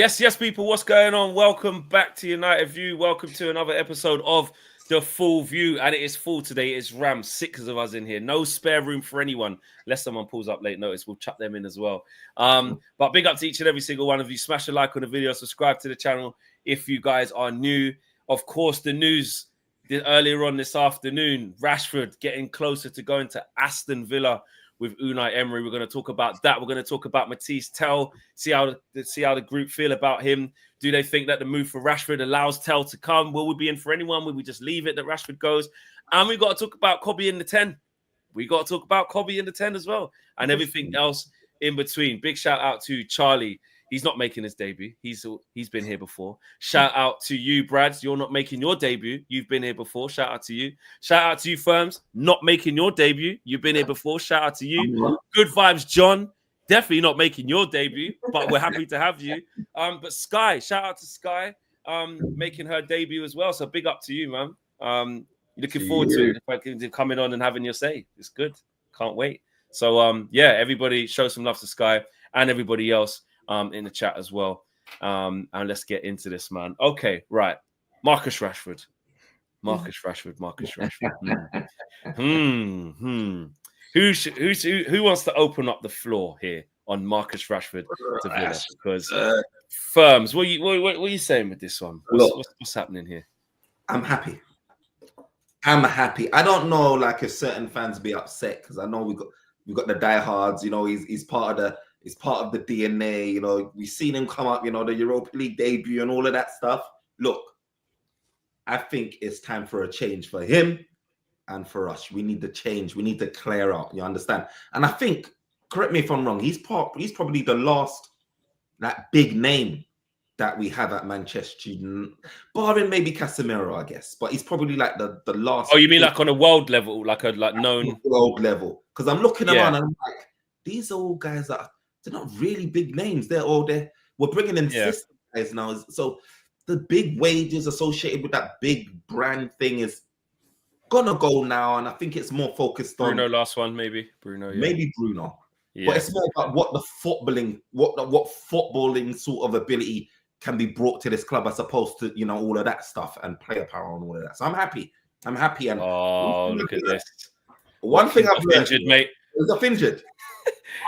Yes, people, what's going on? Welcome back to United View. Welcome to another episode of The Full View. And it is full today. It's Ram, 6 of us in here. No spare room for anyone. Unless someone pulls up late notice, we'll chuck them in as well. But big up to each and every single one of you. Smash a like on the video. Subscribe to the channel if you guys are new. Of course, the news earlier on this afternoon, Rashford getting closer to going to Aston Villa with Unai Emery. We're going to talk about that. We're going to talk about Matisse Tell, see how the group feel about him. Do they think that the move for Rashford allows Tell to come? Will we be in for anyone? Will we just leave it that Rashford goes? And we've got to talk about Kobe in the 10. We got to talk about Kobe in the 10 as well, and everything else in between. Big shout out to Charlie. He's not making his debut. He's been here before. Shout out to you, Brad. You're not making your debut. You've been here before. Shout out to you. Shout out to you, Firms. Not making your debut. You've been here before. Shout out to you. Good vibes, John. Definitely not making your debut, but we're happy to have you. But Sky, shout out to Sky, making her debut as well. So big up to you, man. Looking forward to it. Coming on and having your say. It's good. Can't wait. So yeah, everybody show some love to Sky and everybody else in the chat as well. And let's get into this, man. Okay, right. Marcus Rashford. Who wants to open up the floor here on Marcus Rashford to Villa? Because Firms, what are you saying with this one? What's happening here? I'm happy. I don't know, like, if certain fans be upset, because I know we got the diehards. You know, he's part of the DNA. You know, we've seen him come up. You know, the Europa League debut and all of that stuff. Look, I think it's time for a change for him and for us. We need the change. We need to clear out. You understand? And I think, correct me if I'm wrong, he's probably the last that big name that we have at Manchester, barring maybe Casemiro, I guess. But he's probably like the last. Oh, you mean like on a world level, like known world level? Because I'm looking around and I'm like, these are all guys that they're not really big names. We're bringing in system guys now. So the big wages associated with that big brand thing is gonna go now, and I think it's more focused on Bruno. Last one, maybe Bruno. Yeah. Maybe Bruno. Yeah. But it's more about what footballing sort of ability can be brought to this club, as opposed to, you know, all of that stuff and player power and all of that. So I'm happy. And look at this. One thing I've learned, injured, mate. He's off injured.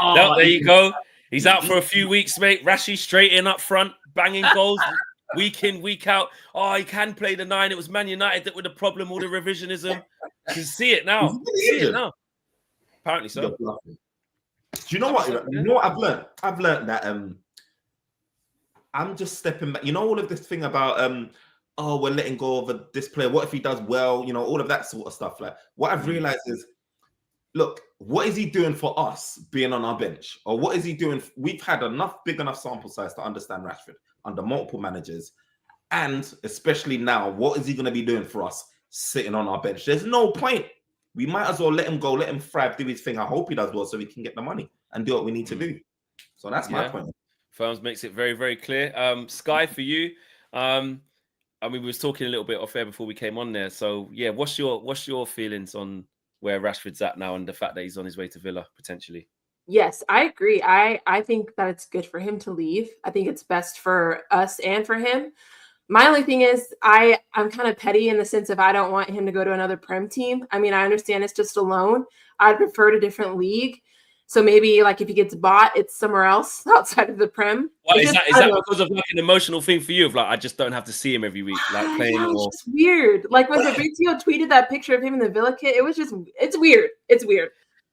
No, there you go. He's out for a few weeks, mate. Rashi straight in up front, banging goals week in, week out. Oh, he can play the 9. It was Man United that were the problem, all the revisionism. You can see it now. Apparently so. Do you know what? You know what I've learned? I've learned that I'm just stepping back. You know, all of this thing about we're letting go of this player. What if he does well? You know, all of that sort of stuff. Like, what I've realized is, look, what is he doing for us being on our bench? Or what is he doing? We've had big enough sample size to understand Rashford under multiple managers. And especially now, what is he going to be doing for us sitting on our bench? There's no point. We might as well let him go, let him thrive, do his thing. I hope he does well so we can get the money and do what we need to do. So that's my point. Firms makes it very, very clear. Sky, for you, I mean, we was talking a little bit off air before we came on there. So yeah, what's your feelings on where Rashford's at now and the fact that he's on his way to Villa potentially? Yes, I agree. I think that it's good for him to leave. I think it's best for us and for him. My only thing is I'm kind of petty in the sense of I don't want him to go to another Prem team. I mean, I understand it's just a loan. I'd prefer a different league. So maybe, like, if he gets bought, it's somewhere else outside of the Prem. Well, is that because of, like, an emotional thing for you? Of, like, I just don't have to see him every week, like, playing. Yeah, it's just weird. Like, when Fabrizio tweeted that picture of him in the Villa kit, it's weird. It's weird.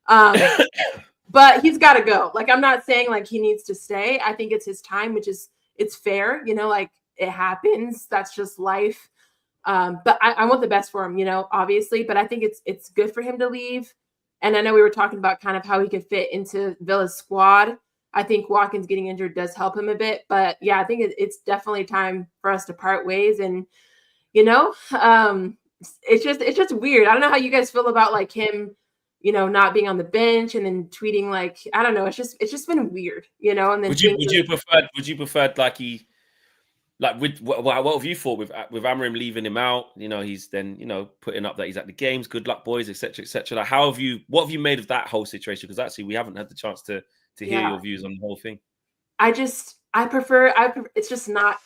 But he's got to go. Like, I'm not saying, like, he needs to stay. I think it's his time, it's fair. You know, like, it happens. That's just life. But I want the best for him, you know, obviously. But I think it's good for him to leave. And I know we were talking about kind of how he could fit into Villa's squad. I think Watkins getting injured does help him a bit. But, yeah, I think it's definitely time for us to part ways. And, you know, it's just weird. I don't know how you guys feel about, like, him, you know, not being on the bench and then tweeting, like, I don't know. It's just been weird, you know. And then would you prefer like he, like, with what have you thought with Amorim leaving him out? You know, he's then, you know, putting up that he's at the games. Good luck, boys, etc., etc. Like, what have you made of that whole situation? Because actually, we haven't had the chance to hear your views on the whole thing. I just I prefer. It's just not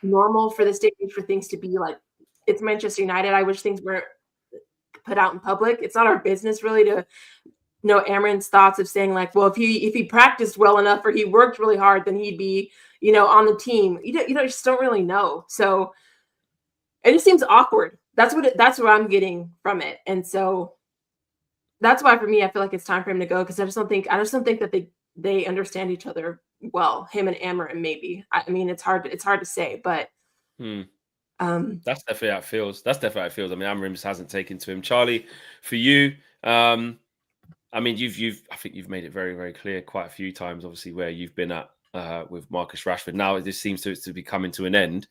normal for this day and age for things to be like it's Manchester United. I wish things weren't put out in public. It's not our business really to know Amarin's thoughts of saying like, well, if he practiced well enough or he worked really hard, then he'd be, on the team. You just don't really know. So it just seems awkward. That's what I'm getting from it. And so that's why for me, I feel like it's time for him to go because I just don't think that they understand each other well, him and Amarin maybe. I mean, it's hard to say, but that's definitely how it feels. I mean, Amarim just hasn't taken to him. Charlie, for you, I mean, I think you've made it very, very clear quite a few times, obviously, where you've been at with Marcus Rashford. Now this seems to be coming to an end.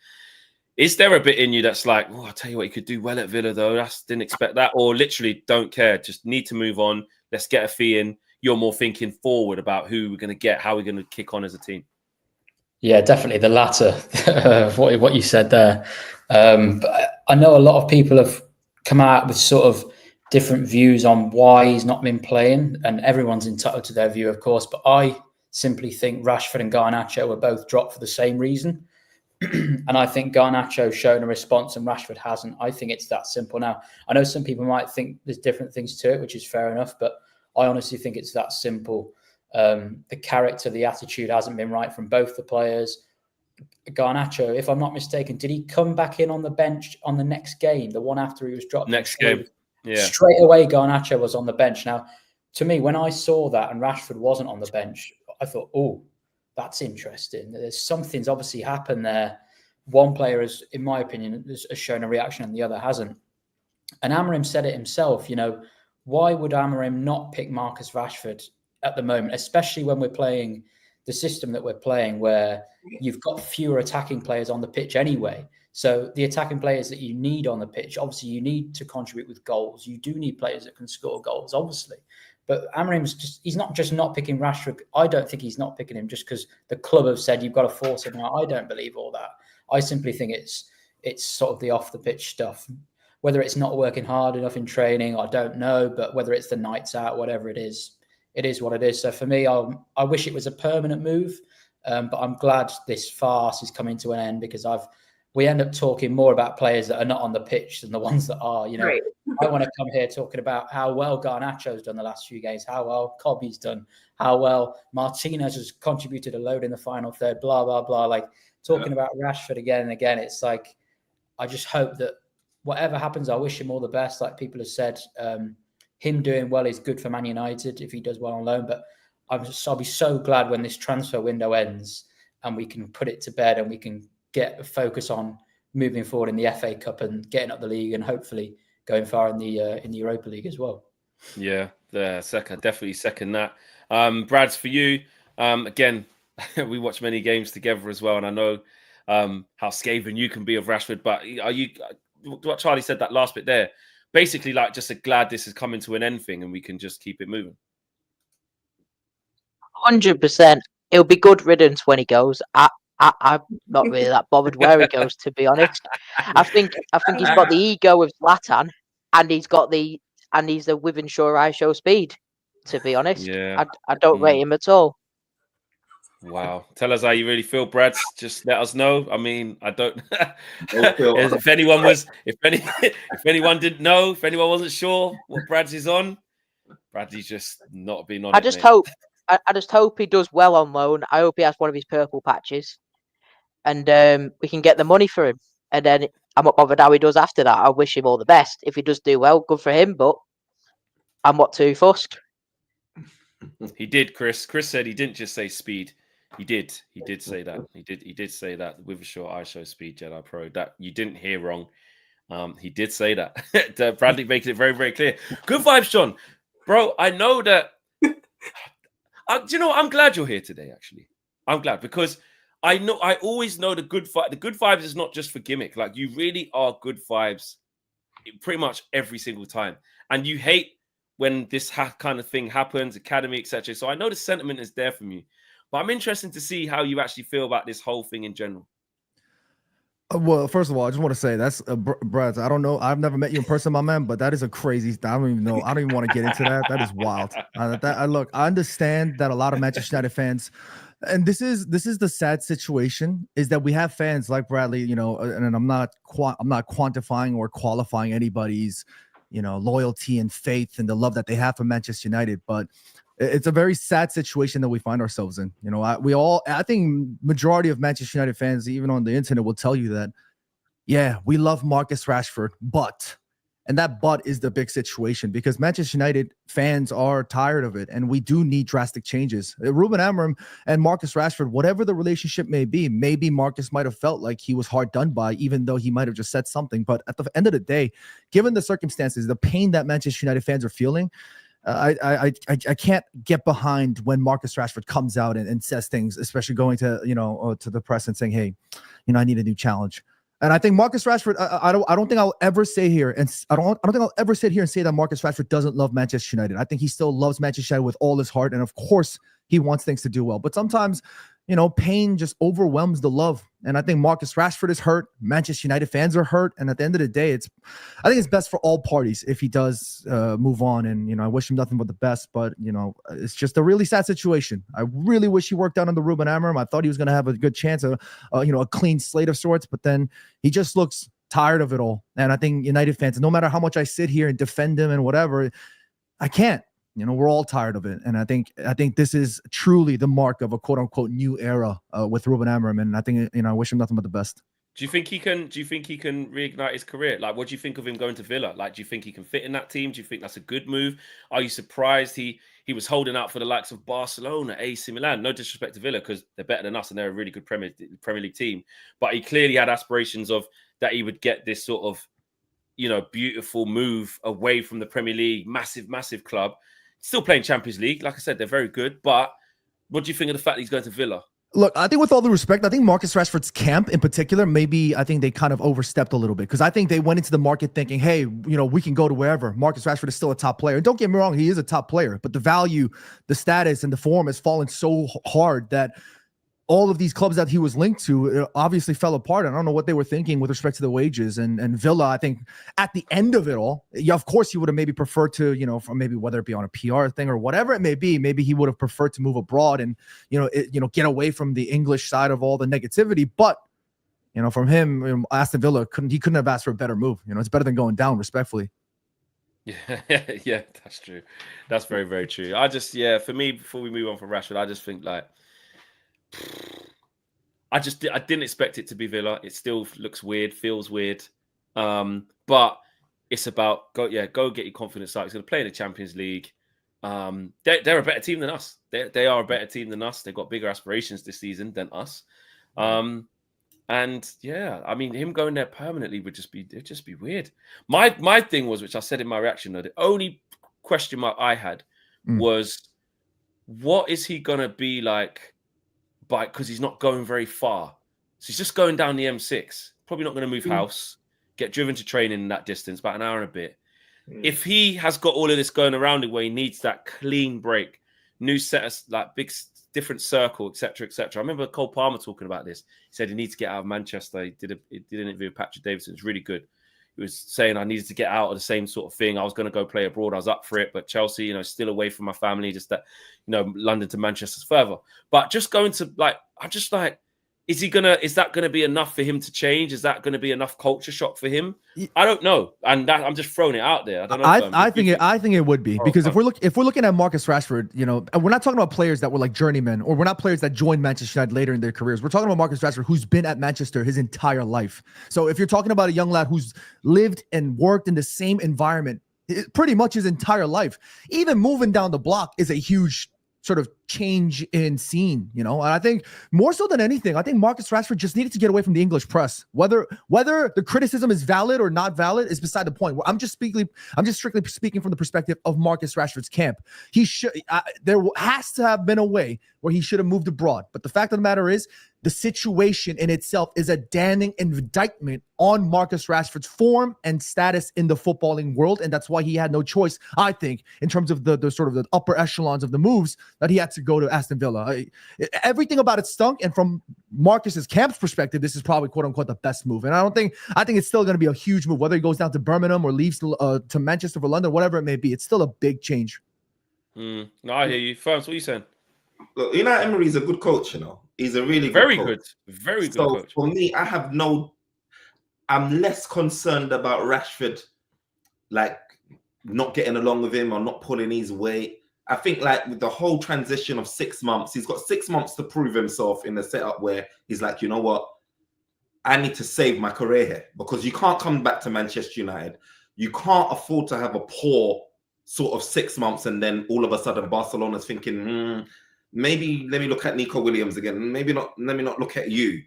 Is there a bit in you that's like, oh, I'll tell you what, he could do well at Villa, though. Didn't expect that. Or literally don't care, just need to move on. Let's get a fee in. You're more thinking forward about who we're going to get, how we're going to kick on as a team. Yeah, definitely the latter of what you said there. But I know a lot of people have come out with sort of different views on why he's not been playing, and everyone's entitled to their view, of course. But I simply think Rashford and Garnacho were both dropped for the same reason. And I think Garnacho's shown a response and Rashford hasn't. I think it's that simple. Now, I know some people might think there's different things to it, which is fair enough, but I honestly think it's that simple. The character, the attitude hasn't been right from both the players. Garnacho, if I'm not mistaken, did he come back in on the bench on the next game, the one after he was dropped? Next game, yeah. Straight away, Garnacho was on the bench. Now, to me, when I saw that and Rashford wasn't on the bench, I thought, oh, that's interesting. There's something's obviously happened there. One player has, in my opinion, has shown a reaction and the other hasn't. And Amarim said it himself, why would Amarim not pick Marcus Rashford at the moment, especially when we're playing the system that we're playing where you've got fewer attacking players on the pitch anyway. So the attacking players that you need on the pitch, obviously you need to contribute with goals. You do need players that can score goals, obviously. But he's not just not picking Rashford. I don't think he's not picking him just because the club have said you've got to force him out. I don't believe all that. I simply think it's sort of the off the pitch stuff. Whether it's not working hard enough in training, I don't know. But whether it's the nights out, whatever it is what it is. So for me, I wish it was a permanent move. But I'm glad this farce is coming to an end because we end up talking more about players that are not on the pitch than the ones that are. Right. I want to come here talking about how well Garnacho's done the last few games, how well Cobby's done, how well Martinez has contributed a load in the final third, blah, blah, blah. Like talking about Rashford again and again. It's like, I just hope that whatever happens, I wish him all the best. Like people have said, him doing well is good for Man United if he does well on loan. But I'll be so glad when this transfer window ends and we can put it to bed and we can get a focus on moving forward in the FA Cup and getting up the league and hopefully going far in the Europa League as well. Yeah, definitely second that. Brads, for you, again, we watch many games together as well, and I know how scathing you can be of Rashford. But are you? What Charlie said that last bit there, basically like just glad this is coming to an end thing and we can just keep it moving. 100%. It'll be good riddance when he goes. I'm not really that bothered where he goes, to be honest. I think he's got the ego of Zlatan, and he's the Withenshaw I show speed. To be honest, yeah, I don't rate him at all. Wow, tell us how you really feel, Brad. Just let us know. I mean, I don't. if anyone didn't know, if anyone wasn't sure what Brad's is on, Bradley's just not been on. I just hope he does well on loan. I hope he has one of his purple patches. And we can get the money for him. And then I'm not bothered how he does after that. I wish him all the best. If he does do well, good for him. But I'm not too fussed. He did, Chris. Chris said he didn't just say speed. He did. He did say that. He did say that with a short I show speed Jedi Pro. That you didn't hear wrong. He did say that. Bradley making it very, very clear. Good vibes, John. Bro, I know that. Do you know what? I'm glad you're here today, actually. I'm glad because I always know the good vibe. The good vibes is not just for gimmick. Like you really are good vibes pretty much every single time. And you hate when this kind of thing happens, academy, etc. So I know the sentiment is there from you. But I'm interested to see how you actually feel about this whole thing in general. Well, first of all, I just want to say that's Brad. I don't know. I've never met you in person, my man, but that is a crazy. I don't even know. I don't even want to get into that. That is wild. Look, I understand that a lot of Manchester United fans And this is the sad situation, is that we have fans like Bradley, you know, and I'm not quantifying or qualifying anybody's, you know, loyalty and faith and the love that they have for Manchester United, but it's a very sad situation that we find ourselves in. You know, I think majority of Manchester United fans, even on the internet, will tell you that, yeah, we love Marcus Rashford, but. And that but is the big situation, because Manchester United fans are tired of it, and we do need drastic changes. Ruben Amorim and Marcus Rashford, whatever the relationship may be, maybe Marcus might have felt like he was hard done by, even though he might have just said something. But at the end of the day, given the circumstances, the pain that Manchester United fans are feeling, I can't get behind when Marcus Rashford comes out and says things, especially going to, you know, to the press and saying, hey, you know, I need a new challenge. And I think Marcus Rashford, I don't think I'll ever say here, and I don't think I'll ever sit here and say that Marcus Rashford doesn't love Manchester United. I think he still loves Manchester United with all his heart, and of course he wants things to do well. But sometimes, you know, pain just overwhelms the love. And I think Marcus Rashford is hurt. Manchester United fans are hurt. And at the end of the day, I think it's best for all parties if he does move on. And, you know, I wish him nothing but the best. But, you know, it's just a really sad situation. I really wish he worked out on the Ruben Amorim. I thought he was going to have a good chance of, you know, a clean slate of sorts. But then he just looks tired of it all. And I think United fans, no matter how much I sit here and defend him and whatever, I can't. You know, we're all tired of it. And I think this is truly the mark of a quote unquote new era with Ruben Amorim. And I think, you know, I wish him nothing but the best. Do you think he can reignite his career? Like, what do you think of him going to Villa? Like, do you think he can fit in that team? Do you think that's a good move? Are you surprised he was holding out for the likes of Barcelona, AC Milan? No disrespect to Villa, because they're better than us and they're a really good Premier League team. But he clearly had aspirations of that he would get this sort of, you know, beautiful move away from the Premier League, massive club. Still playing Champions League. Like I said, they're very good. But what do you think of the fact that he's going to Villa? Look, I think with all due respect, I think Marcus Rashford's camp in particular, maybe I think they kind of overstepped a little bit, because I think they went into the market thinking, hey, you know, we can go to wherever. Marcus Rashford is still a top player. And don't get me wrong, he is a top player, but the value, the status, and the form has fallen so hard that all of these clubs that he was linked to obviously fell apart. I don't know what they were thinking with respect to the wages. And Villa, I think at the end of it all, yeah, of course he would have maybe preferred to, you know, from maybe whether it be on a PR thing or whatever it may be, maybe he would have preferred to move abroad and, you know, get away from the English side of all the negativity. But, you know, from him, you know, Aston Villa couldn't have asked for a better move. You know, it's better than going down, respectfully. Yeah, that's true. That's very, very true. For me, before we move on from Rashford, I just think like, I didn't expect it to be Villa. It still looks weird, feels weird. But it's about go get your confidence up. He's going to play in the Champions League. They're a better team than us. They are a better team than us. They've got bigger aspirations this season than us. And yeah, I mean, him going there permanently it'd just be weird. My thing was, which I said in my reaction, though, the only question mark I had was, what is he gonna be like? Because he's not going very far. So he's just going down the M6. Probably not going to move house, get driven to training in that distance, about an hour and a bit. If he has got all of this going around him where he needs that clean break, new set of like big different circle, etc., etc. I remember Cole Palmer talking about this. He said he needs to get out of Manchester. He did an interview with Patrick Davidson. It's really good. He was saying I needed to get out of the same sort of thing. I was going to go play abroad. I was up for it, but Chelsea, you know, still away from my family. Just that, you know, London to Manchester's further. But just going to like, I'm just like, is that gonna be enough for him to change? Is that gonna be enough culture shock for him? I don't know, and I'm just throwing it out there. I don't know. I think it would be, because if we're looking at Marcus Rashford, you know, and we're not talking about players that were like journeymen, or we're not players that joined Manchester United later in their careers. We're talking about Marcus Rashford, who's been at Manchester his entire life. So if you're talking about a young lad who's lived and worked in the same environment pretty much his entire life, even moving down the block is a huge sort of change in scene, you know. And I think more so than anything, I think Marcus Rashford just needed to get away from the English press. Whether the criticism is valid or not valid is beside the point. I'm just strictly speaking from the perspective of Marcus Rashford's camp. There has to have been a way where he should have moved abroad. But the fact of the matter is, the situation in itself is a damning indictment on Marcus Rashford's form and status in the footballing world. And that's why he had no choice, I think, in terms of the sort of the upper echelons of the moves, that he had to go to Aston Villa. Everything about it stunk. And from Marcus's camp's perspective, this is probably quote unquote the best move. And I think it's still going to be a huge move, whether he goes down to Birmingham or leaves to Manchester for London, whatever it may be. It's still a big change. No, I hear you. Firms, what are you saying? look, Emery's a good coach. He's a really Very good coach. good. Very good So coach. for me, I'm less concerned about Rashford, like not getting along with him or not pulling his weight. I think like with the whole transition of 6 months, he's got 6 months to prove himself in the setup where he's like, you know what? I need to save my career here, because you can't come back to Manchester United. You can't afford to have a poor sort of 6 months and then all of a sudden Barcelona's thinking, maybe let me look at Nico Williams again. Maybe not. Let me not look at you.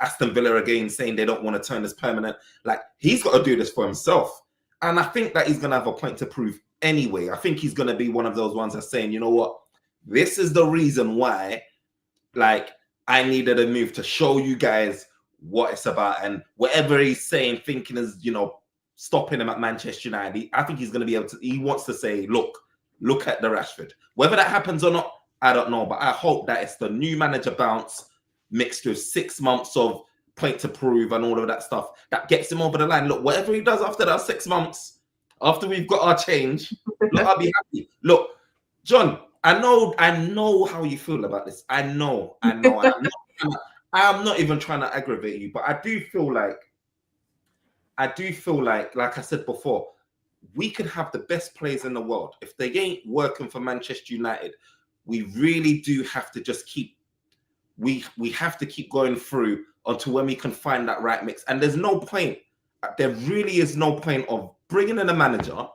Aston Villa again saying they don't want to turn this permanent. Like, he's got to do this for himself, and I think that he's going to have a point to prove anyway. I think he's going to be one of those ones that's saying, you know what, this is the reason why, like, I needed a move to show you guys what it's about, and whatever he's saying, thinking is, stopping him at Manchester United. I think he's going to be able to. He wants to say, look at the Rashford. Whether that happens or not, I don't know, but I hope that it's the new manager bounce mixed with 6 months of point to prove and all of that stuff that gets him over the line. Look, whatever he does after that 6 months, after we've got our change, look, I'll be happy. Look, John, I know how you feel about this. I know. And I'm not even trying to aggravate you, but I do feel like, like I said before, we could have the best players in the world. If they ain't working for Manchester United, we really do have to just we have to keep going through until when we can find that right mix. And there really is no point of bringing in a manager,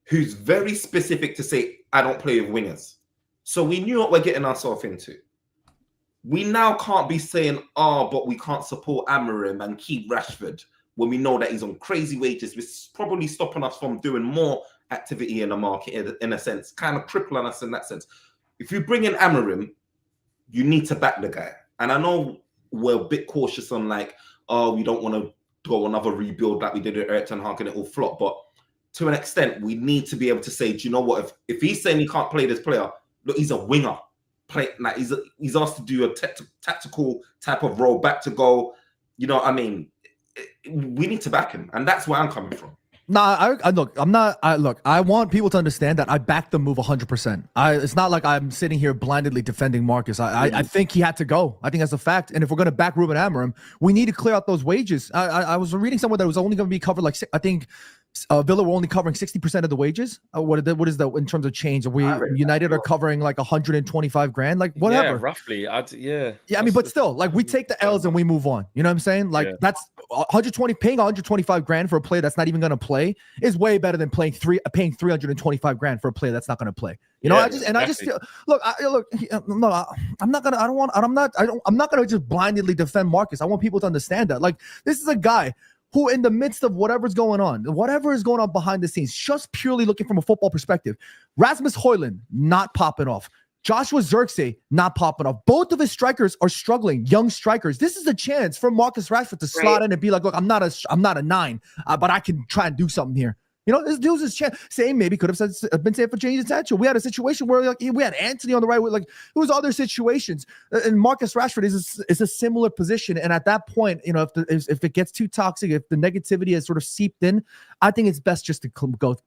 who's very specific to say, I don't play with wingers. So we knew what we're getting ourselves into. We now can't be saying, but we can't support Amorim and keep Rashford when we know that he's on crazy wages. It's probably stopping us from doing more activity in the market, in a sense, kind of crippling us in that sense. If you bring in Amorim, you need to back the guy. And I know we're a bit cautious on like, we don't want to go another rebuild like we did at Eric Ten Hag and it will flop. But to an extent, we need to be able to say, do you know what? If he's saying he can't play this player, look, he's a winger. Like he's asked to do a tactical type of role, back to goal. You know what I mean? We need to back him, and that's where I'm coming from. Nah, I want people to understand that I back the move 100%. It's not like I'm sitting here blindly defending Marcus. I think he had to go. I think that's a fact. And if we're going to back Ruben Amorim, we need to clear out those wages. I was reading somewhere that it was only going to be covered like, I think Villa were only covering 60% of the wages. What is that in terms of change? United are covering like 125 grand, like whatever. Yeah, roughly. Yeah. I mean, but still, like we take the L's and we move on. You know what I'm saying? Like that's paying 125 grand for a player that's not even going to play is way better than paying 325 grand for a player that's not going to play. You know, I just feel, I'm not gonna just blindly defend Marcus. I want people to understand that, like, this is a guy who, in the midst of whatever is going on behind the scenes, just purely looking from a football perspective, Rasmus Højlund not popping off, Joshua Zirkzee not popping off. Both of his strikers are struggling, young strikers. This is a chance for Marcus Rashford to slot in and be like, look, I'm not a 9, but I can try and do something here. You know, this dude's his chance. Same maybe could have been said for Jadon Sancho. We had a situation where like we had Anthony on the right, like it was other situations, and Marcus Rashford is a similar position. And at that point, you know, if it gets too toxic, if the negativity has sort of seeped in, I think it's best just to both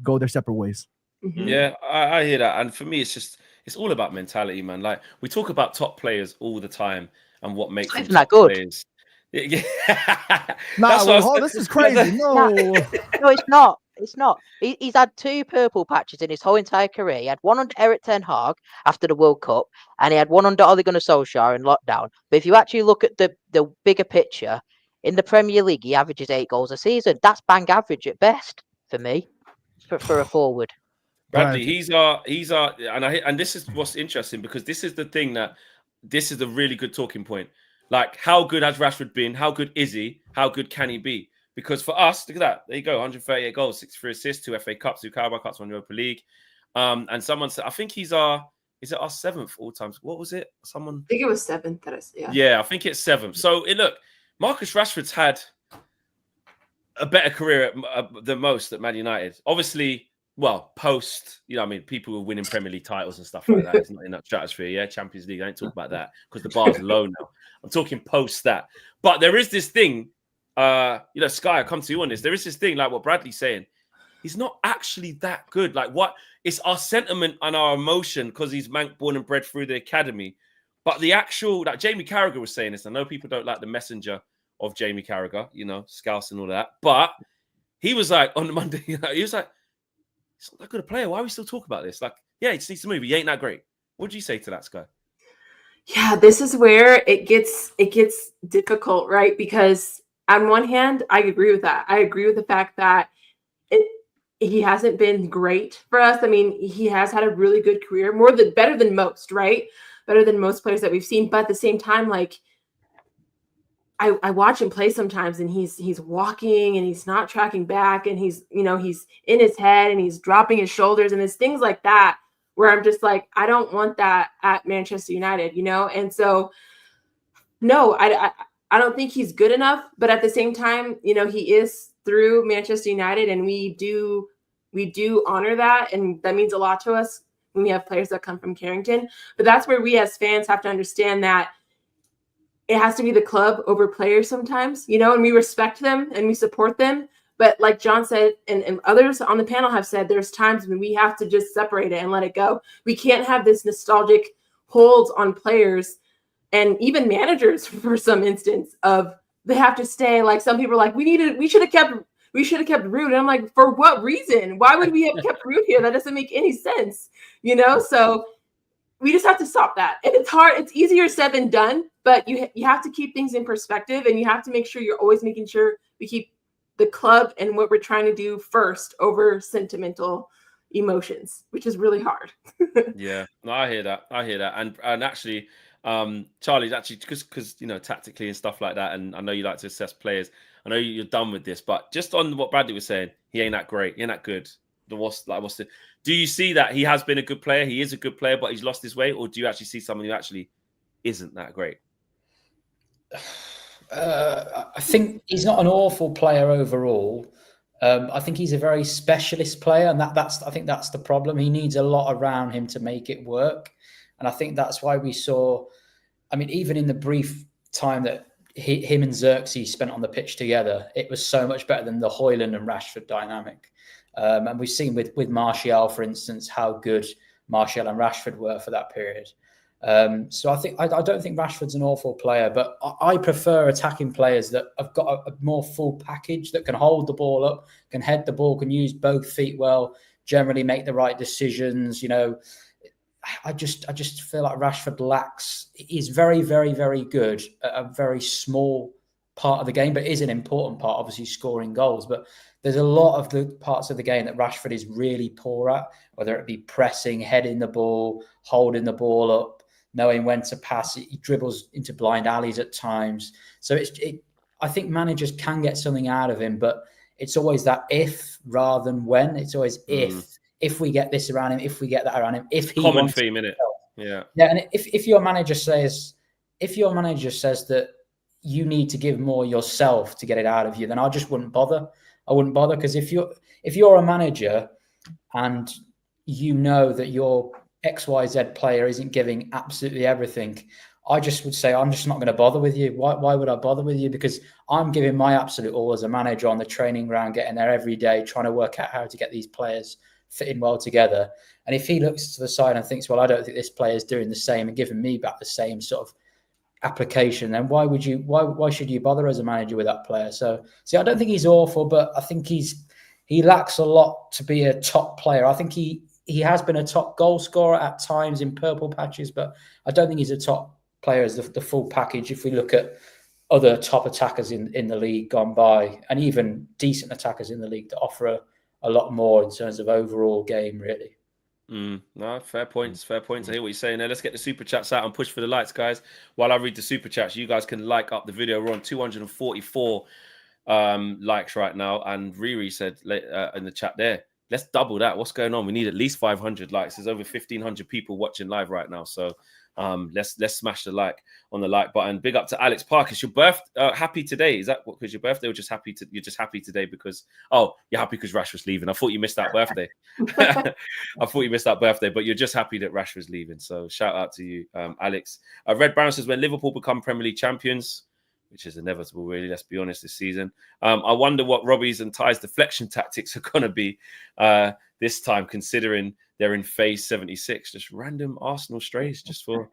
go their separate ways. Mm-hmm. Yeah, I hear that, and for me, it's all about mentality, man. Like we talk about top players all the time and what makes them top players. Yeah. This is crazy. No, it's not. It's not. He's had 2 purple patches in his whole entire career. He had one under Eric Ten Hag after the World Cup, and he had one under Ole Gunnar Solskjaer in lockdown. But if you actually look at the bigger picture, in the Premier League, he averages 8 goals a season. That's bang average at best for me, for a forward. Bradley, he's our, and this is what's interesting, because this is the thing this is a really good talking point. Like, how good has Rashford been? How good is he? How good can he be? Because for us, look at that. There you go. 138 goals, 63 assists, 2 FA Cups, 2 Carabao Cups, 1 Europa League. And someone said, I think is it our 7th all times? What was it? I think it was 7th. Yeah, I think it's 7th. So look, Marcus Rashford's had a better career than most at Man United. Obviously, well, post, you know, I mean, people were winning Premier League titles and stuff like that. It's not in that stratosphere, yeah. Champions League, I ain't talking about that because the bar's low now. I'm talking post that. But there is this thing, you know, Sky, I come to you on this. There is this thing, like what Bradley's saying. he's not actually that good. Like, what? It's our sentiment and our emotion because he's born and bred through the academy. But the actual, like Jamie Carragher was saying this. I know people don't like the messenger of Jamie Carragher, you know, Scouse and all that. But he was like, on the Monday, he was like, he's not that good a player. Why are we still talking about this? Like, yeah, he just needs to move. He ain't that great. What do you say to that, Sky? Yeah, this is where it gets difficult, right? Because on one hand, I agree with that. I agree with the fact that he hasn't been great for us. I mean, he has had a really good career, better than most, right? Better than most players that we've seen. But at the same time, like I watch him play sometimes, and he's walking and he's not tracking back, and he's in his head and he's dropping his shoulders, and there's things like that where I'm just like, I don't want that at Manchester United, And so, no, I don't think he's good enough. But at the same time, he is through Manchester United, and we do honor that, and that means a lot to us when we have players that come from Carrington. But that's where we as fans have to understand that it has to be the club over players sometimes, and we respect them and we support them. But like John said, and others on the panel have said, there's times when we have to just separate it and let it go. We can't have this nostalgic hold on players and even managers for some instance of they have to stay. Like some people are like, we should have kept Root. And I'm like, for what reason? Why would we have kept Root here? That doesn't make any sense, So we just have to stop that. And it's hard. It's easier said than done, but you have to keep things in perspective, and you have to make sure you're always making sure we keep the club and what we're trying to do first over sentimental emotions, which is really hard. Yeah, no, I hear that. And actually, Charlie's actually because tactically and stuff like that, and I know you like to assess players. I know you're done with this, but just on what Bradley was saying, he ain't that great. He ain't that good. Do you see that he has been a good player? He is a good player, but he's lost his way, or do you actually see someone who actually isn't that great? I think he's not an awful player overall. I think he's a very specialist player, and I think that's the problem. He needs a lot around him to make it work, and I think that's why we saw. I mean, even in the brief time that him and Xerxes spent on the pitch together, it was so much better than the Højlund and Rashford dynamic. And we've seen with Martial, for instance, how good Martial and Rashford were for that period. So I don't think Rashford's an awful player, but I prefer attacking players that have got a more full package, that can hold the ball up, can head the ball, can use both feet well, generally make the right decisions. I just feel like Rashford lacks. He's very, very, very good at a very small part of the game, but is an important part, obviously scoring goals. But there's a lot of the parts of the game that Rashford is really poor at, whether it be pressing, heading the ball, holding the ball up, knowing when to pass. He dribbles into blind alleys at times. So I think managers can get something out of him, but it's always that if rather than when. It's always if we get this around him, if we get that around him, if he common theme in it. Yeah. And if your manager says that you need to give more yourself to get it out of you, then I just wouldn't bother. I wouldn't bother, because if you're a manager and you know that your XYZ player isn't giving absolutely everything, I just would say, I'm just not going to bother with you. Why would I bother with you? Because I'm giving my absolute all as a manager on the training ground, getting there every day, trying to work out how to get these players fitting well together. And if he looks to the side and thinks, well, I don't think this player is doing the same and giving me back the same sort of application, then why should you bother as a manager with that player? So see, I don't think he's awful, but I think he lacks a lot to be a top player. I think he has been a top goal scorer at times in purple patches, but I don't think he's a top player as the full package. If we look at other top attackers in the league gone by, and even decent attackers in the league that offer a lot more in terms of overall game, really. No, fair points. I hear what you're saying there. Let's get the super chats out and push for the likes, guys. While I read the super chats, you guys can like up the video. We're on 244 likes right now, and Riri said in the chat there, let's double that. What's going on? We need at least 500 likes. There's over 1,500 people watching live right now, so let's smash the like on the like button. Big up to Alex Park. Is your birthday happy today? Is that what, because your birthday, or just happy you're just happy today because you're happy because Rashford's leaving? I thought you missed that birthday. But you're just happy that Rashford's leaving. So shout out to you, Alex. Red Baron says, when Liverpool become Premier League champions, which is inevitable, really. Let's be honest, this season. I wonder what Robbie's and Ty's deflection tactics are going to be this time, considering they're in phase 76. Just random Arsenal strays. Just for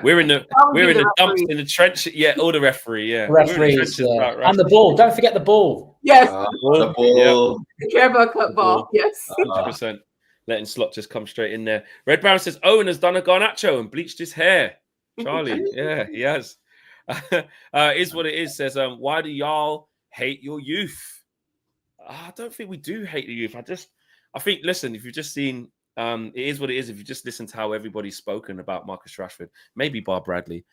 we're in the dumps in the trench. Yeah, or the referee. Yeah, referees. And the ball. Don't forget the ball. Yes, the ball. Be careful about cut ball. Yes, 100%. Letting Slot just come straight in there. Red Baron says Owen has done a Garnacho and bleached his hair. Charlie, yeah, he has. Is what it is. Says, why do y'all hate your youth? I don't think we do hate the youth. I think, listen, if you've just seen, it is what it is. If you just listen to how everybody's spoken about Marcus Rashford, maybe Bar Bradley,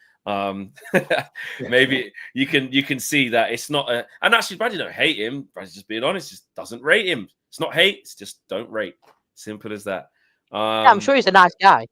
maybe you can see that it's not a. And actually, Bradley don't hate him. Bradley's just being honest, just doesn't rate him. It's not hate. It's just don't rate. Simple as that. Yeah, I'm sure he's a nice guy.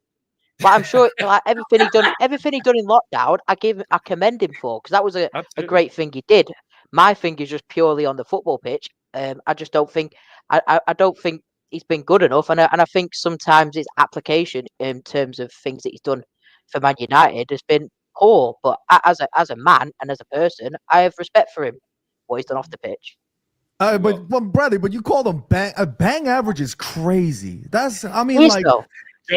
But I'm sure like everything he done in lockdown, I commend him for, because that was a great thing he did. My thing is just purely on the football pitch. I just don't think I don't think he's been good enough, and I think sometimes his application in terms of things that he's done for Man United has been poor. But as a man and as a person, I have respect for him, what he's done off the pitch. But Bradley, but you call them bang average is crazy. That's John,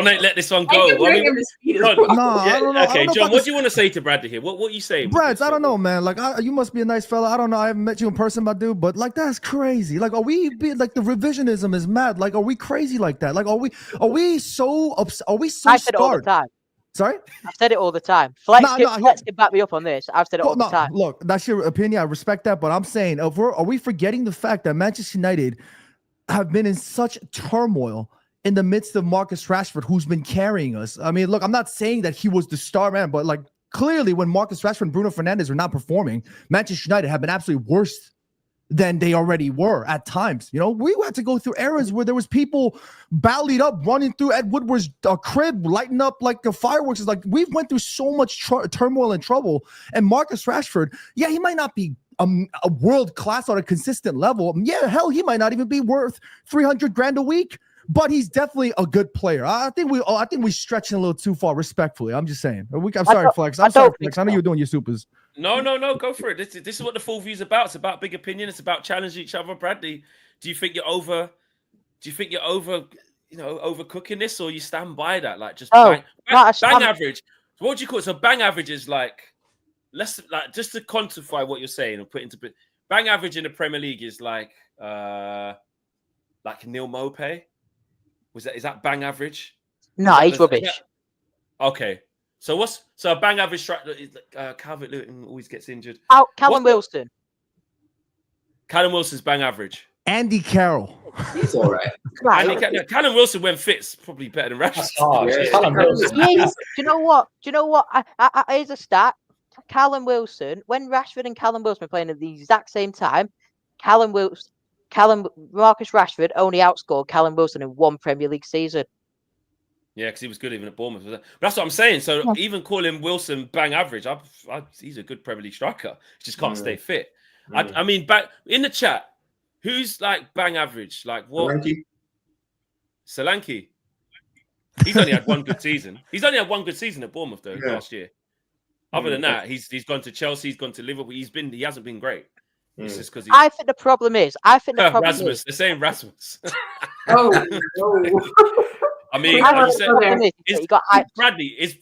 ain't let this one go. I don't know. Okay, John, what do you want to say to Bradley here? What are you saying? Brad, I don't know, man. Like, you must be a nice fella. I don't know. I haven't met you in person, my dude, but like, that's crazy. Like, are we like the revisionism is mad? Like, are we crazy like that? Like, are we so upset? Are we so I said it all the time. Sorry? I've said it all the time. Flex can back me up on this. I've said it all the time. Look, that's your opinion. I respect that, but I'm saying, are we forgetting the fact that Manchester United have been in such turmoil in the midst of Marcus Rashford, who's been carrying us? I mean, look, I'm not saying that he was the star man, but like clearly when Marcus Rashford and Bruno Fernandes are not performing, Manchester United have been absolutely worse than they already were at times. You know, we had to go through eras where there was people ballied up, running through Ed Woodward's crib, lighting up like the fireworks. It's like we've went through so much turmoil and trouble. And Marcus Rashford, yeah, he might not be a world class on a consistent level. Yeah, hell, he might not even be worth 300 grand a week. But he's definitely a good player. I think we're stretching a little too far. Respectfully, I'm just saying. I'm sorry, Flex. I'm sorry, Flex. I know you're doing your supers. No, go for it. This is what the full view is about. It's about big opinion. It's about challenging each other. Bradley, do you think you're over? Overcooking this, or you stand by that? Like just bang average. What would you call it? So bang average is like just to quantify what you're saying and put into bang average in the Premier League is like Neil Maupay. Is that bang average? No, he's rubbish. Okay. So a bang average striker? Calvert-Lewin always gets injured. Callum Wilson. Callum Wilson's bang average. Andy Carroll. He's all right. Callum Wilson, when fit's probably better than Rashford. Do you know what? Here's a stat. Callum Wilson, when Rashford and Callum Wilson were playing at the exact same time, Marcus Rashford only outscored Callum Wilson in one Premier League season. Yeah, because he was good even at Bournemouth. But that's what I'm saying. So even calling Wilson bang average, he's a good Premier League striker. He just can't stay fit. I mean, back in the chat, who's like bang average? Like what? Solanke. He's only had one good season. He's only had one good season at Bournemouth though last year. Other than that, he's gone to Chelsea. He's gone to Liverpool. He hasn't been great. It's just because I think the problem is. Rasmus. They're saying Rasmus. Oh no. I mean, Bradley, is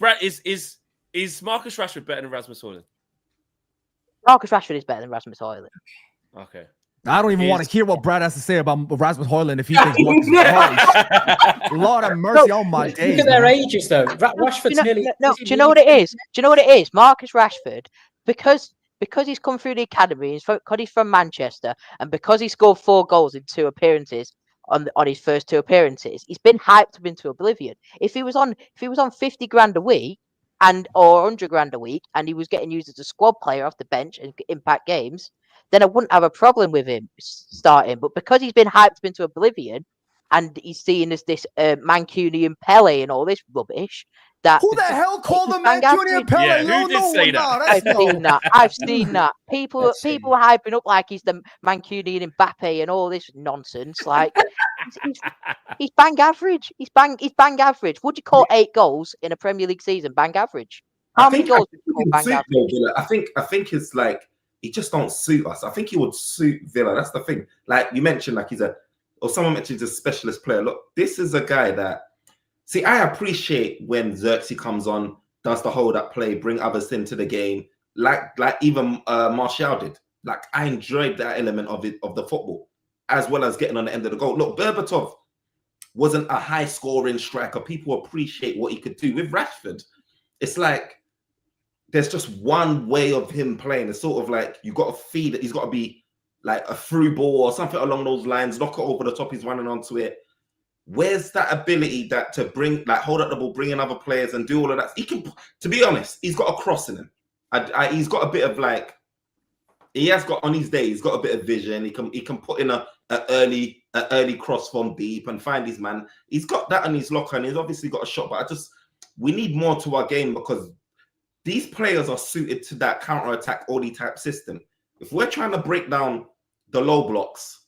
Marcus Rashford better than Rasmus Højlund? Marcus Rashford is better than Rasmus Højlund. Okay. I don't even want to hear what Brad has to say about Rasmus Højlund if he thinks Marcus is hard. Lord have mercy on my days. Look at their ages, though. Rashford's nearly... No, do you know what it is? Marcus Rashford, because he's come through the academy, because he's from Manchester, and because he scored 4 goals in 2 appearances on his first 2 appearances, he's been hyped up into oblivion. If he was on 50 grand a week or 100 grand a week, and he was getting used as a squad player off the bench and impact games, then I wouldn't have a problem with him starting. But because he's been hyped up into oblivion, and he's seen as this Mancunian Pele and all this rubbish. Who the hell called him Mancunian Pele? Yeah, who did say that? I've seen that. People hyping up like he's the Mancunian Mbappe and all this nonsense. Like he's bang average. He's bang average. Would you call 8 goals in a Premier League season bang average? How many goals would you call bang average? I think it's like he just don't suit us. I think he would suit Villa. That's the thing. Like you mentioned, like someone mentioned he's a specialist player. Look, this is a guy that, see, I appreciate when Xerxes comes on, does the hold-up play, bring others into the game, like even Martial did. Like, I enjoyed that element of the football, as well as getting on the end of the goal. Look, Berbatov wasn't a high-scoring striker. People appreciate what he could do. With Rashford, it's like there's just one way of him playing. It's sort of like you got to feed it. He's got to be like a through ball or something along those lines, knock it over the top, he's running onto it. Where's that ability that to bring, like, hold up the ball, bring in other players and do all of that? He can, to be honest, he's got a cross in him. He's got a bit of like, he has got on his day, he's got a bit of vision. He can put in an early cross from deep and find his man. He's got that in his locker and he's obviously got a shot, but we need more to our game because these players are suited to that counter-attack, Oli type system. If we're trying to break down the low blocks,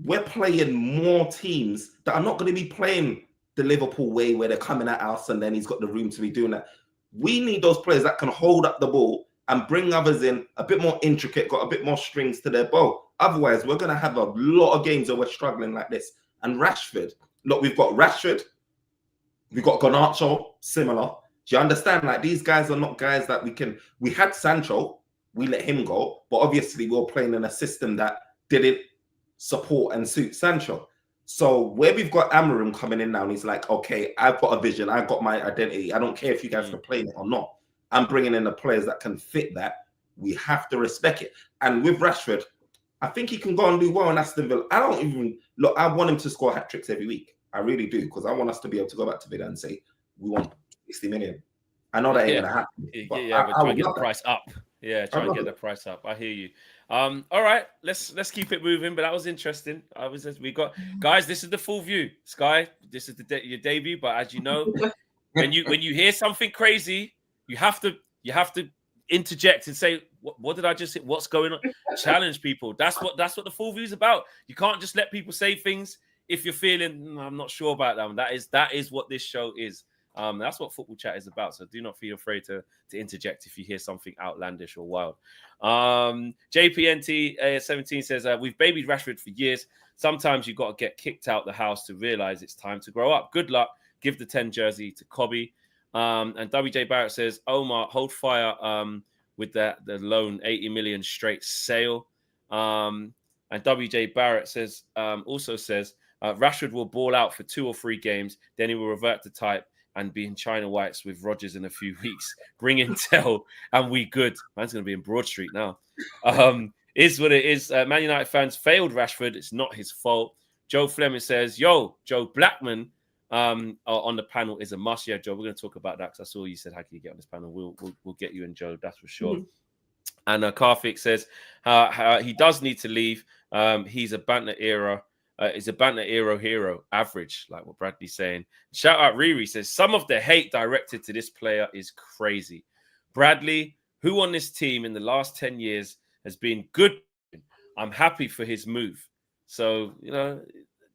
we're playing more teams that are not going to be playing the Liverpool way where they're coming at us and then he's got the room to be doing that. We need those players that can hold up the ball and bring others in a bit more intricate, got a bit more strings to their bow. Otherwise, we're going to have a lot of games where we're struggling like this. And Rashford, look, we've got Rashford, we've got Garnacho, similar. Do you understand? Like, these guys are not guys that we had Sancho, we let him go, but obviously we were playing in a system that didn't support and suit Sancho. So where we've got Amorim coming in now, and he's like, okay, I've got a vision, I've got my identity. I don't care if you guys can play it or not. I'm bringing in the players that can fit that. We have to respect it. And with Rashford, I think he can go and do well in Aston Villa. I want him to score hat tricks every week. I really do, because I want us to be able to go back to Villa and say, we want 60 million. I know that ain't gonna happen. But try and get the price up. Yeah, try and get the price up. I hear you. All right, let's keep it moving. But that was interesting. We got guys. This is the full view, Sky. This is your debut. But as you know, when you hear something crazy, you have to interject and say, what did I just hit? What's going on? Challenge people. That's what the full view is about. You can't just let people say things if you're feeling I'm not sure about them. That is what this show is. That's what football chat is about. So do not feel afraid to interject if you hear something outlandish or wild. JPNT 17 says, we've babied Rashford for years. Sometimes you've got to get kicked out the house to realize it's time to grow up. Good luck. Give the 10 jersey to Cobby. And WJ Barrett says, Omar, hold fire with the loan 80 million straight sale. And WJ Barrett says, Rashford will ball out for 2 or 3 games. Then he will revert to type and be in China Whites with Rodgers in a few weeks. Bring in Tell and we good. Man's going to be in Broad Street now. Is what it is. Man United fans failed Rashford. It's not his fault. Joe Fleming says, Joe Blackman on the panel is a must. Yeah, Joe, we're going to talk about that because I saw you said, how can you get on this panel? We'll get you in, Joe. That's for sure. Mm-hmm. And Karthik says he does need to leave. He's a Banter era. Is a Banter hero, average, like what Bradley's saying. Shout out Riri says, some of the hate directed to this player is crazy. Bradley, who on this team in the last 10 years has been good? I'm happy for his move. So,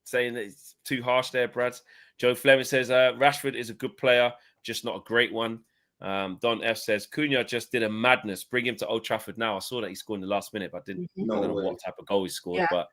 saying that it's too harsh there, Brads. Joe Fleming says, Rashford is a good player, just not a great one. Don F says, Cunha just did a madness. Bring him to Old Trafford now. I saw that he scored in the last minute, but I don't know what type of goal he scored, but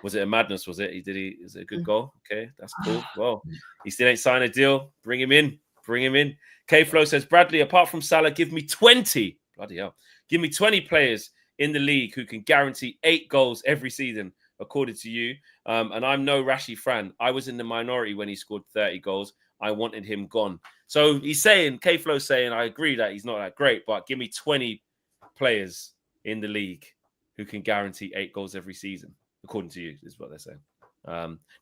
was it a madness? Was it? Is it a good goal? Okay, that's cool. Well, he still ain't signed a deal. Bring him in. K-Flow says, Bradley, apart from Salah, give me 20. Bloody hell. Give me 20 players in the league who can guarantee 8 goals every season, according to you. And I'm no Rashi fan. I was in the minority when he scored 30 goals. I wanted him gone. So he's saying, K-Flow saying, I agree that he's not that great, but give me 20 players in the league who can guarantee 8 goals every season. According to you, is what they're saying.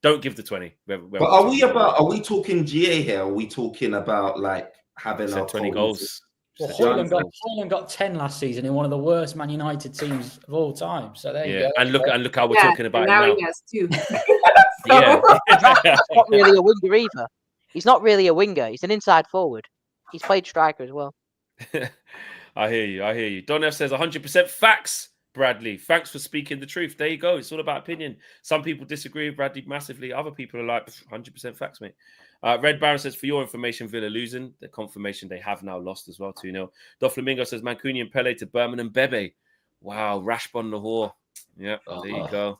Don't give the 20. But are we talking GA here? Are we talking about like having our 20 goals? Well, Højlund got 10 last season in one of the worst Man United teams of all time. So there you go. And look how we're talking about it now. He has 2. He's not really a winger either. He's not really a winger. He's an inside forward. He's played striker as well. I hear you. Don F says 100% facts. Bradley, thanks for speaking the truth. There you go. It's all about opinion. Some people disagree with Bradley massively. Other people are like 100% facts, mate. Red Baron says, for your information, Villa losing. The confirmation they have now lost as well, 2-0. Doflamingo says, Mancunian Pele to Berman and Bebe. Wow, Rashbon Lahore. Yeah, there you go.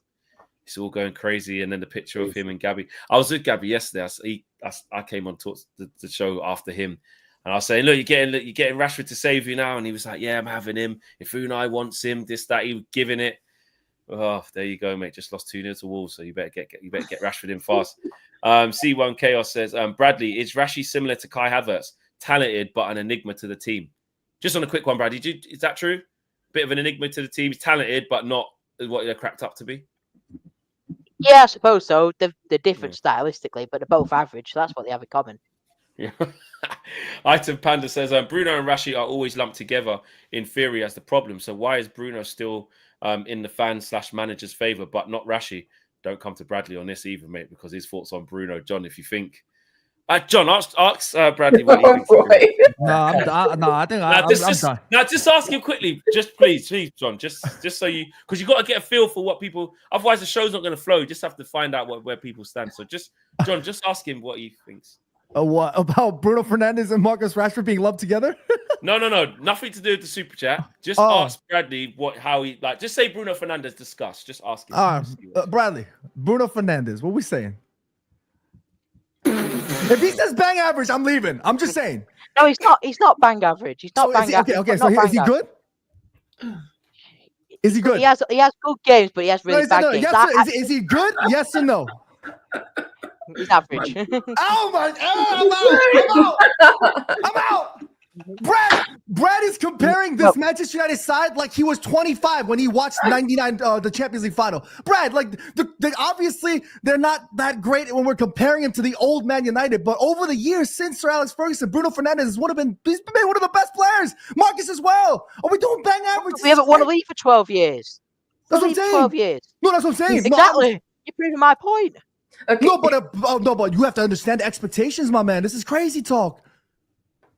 It's all going crazy. And then the picture of him and Gabby. I was with Gabby yesterday. I came on to the show after him. And I was saying, look, you're getting Rashford to save you now. And he was like, yeah, I'm having him. If Unai wants him, this, that, he was giving it. Oh, there you go, mate. Just lost 2-0 to Wolves. So you better get Rashford in fast. C1 Chaos says, Bradley, is Rashi similar to Kai Havertz? Talented, but an enigma to the team. Just on a quick one, Bradley. Is that true? Bit of an enigma to the team. He's talented, but not what they're cracked up to be. Yeah, I suppose so. They're different stylistically, but they're both average. So that's what they have in common. Yeah. Item Panda says Bruno and Rashi are always lumped together in theory as the problem. So why is Bruno still in the fan/manager's favor, but not Rashi? Don't come to Bradley on this either, mate, because his thoughts on Bruno. John, if you think, John, ask Bradley what he thinks. I think I'm done. Now, just ask him quickly, just please, John, just so you, because you got to get a feel for what people. Otherwise, the show's not going to flow. You just have to find out where people stand. So, John, just ask him what he thinks. What about Bruno Fernandes and Marcus Rashford being lumped together? No, nothing to do with the super chat. Just ask Bradley how he like. Just say Bruno Fernandes discuss. Just ask him. Bradley, Bruno Fernandes. What we saying? If he says bang average, I'm leaving. I'm just saying. No, he's not bang average. He's not bang average. Okay. So is he good? Is he good? He has good games, but he has really bad games. Yes, is he good? Yes or no? He's average. Oh my! I'm out. Brad is comparing this Manchester United side like he was 25 when he watched 99 the Champions League final. Brad, like obviously they're not that great when we're comparing him to the old Man United, but over the years since Sir Alex Ferguson, Bruno Fernandes he's been one of the best players. Marcus as well. Are we doing bang average? We haven't won a league for 12 years. That's what I'm saying. 12 years. No, that's what I'm saying. Exactly. You're proving my point. Okay. No, but you have to understand the expectations, my man. This is crazy talk.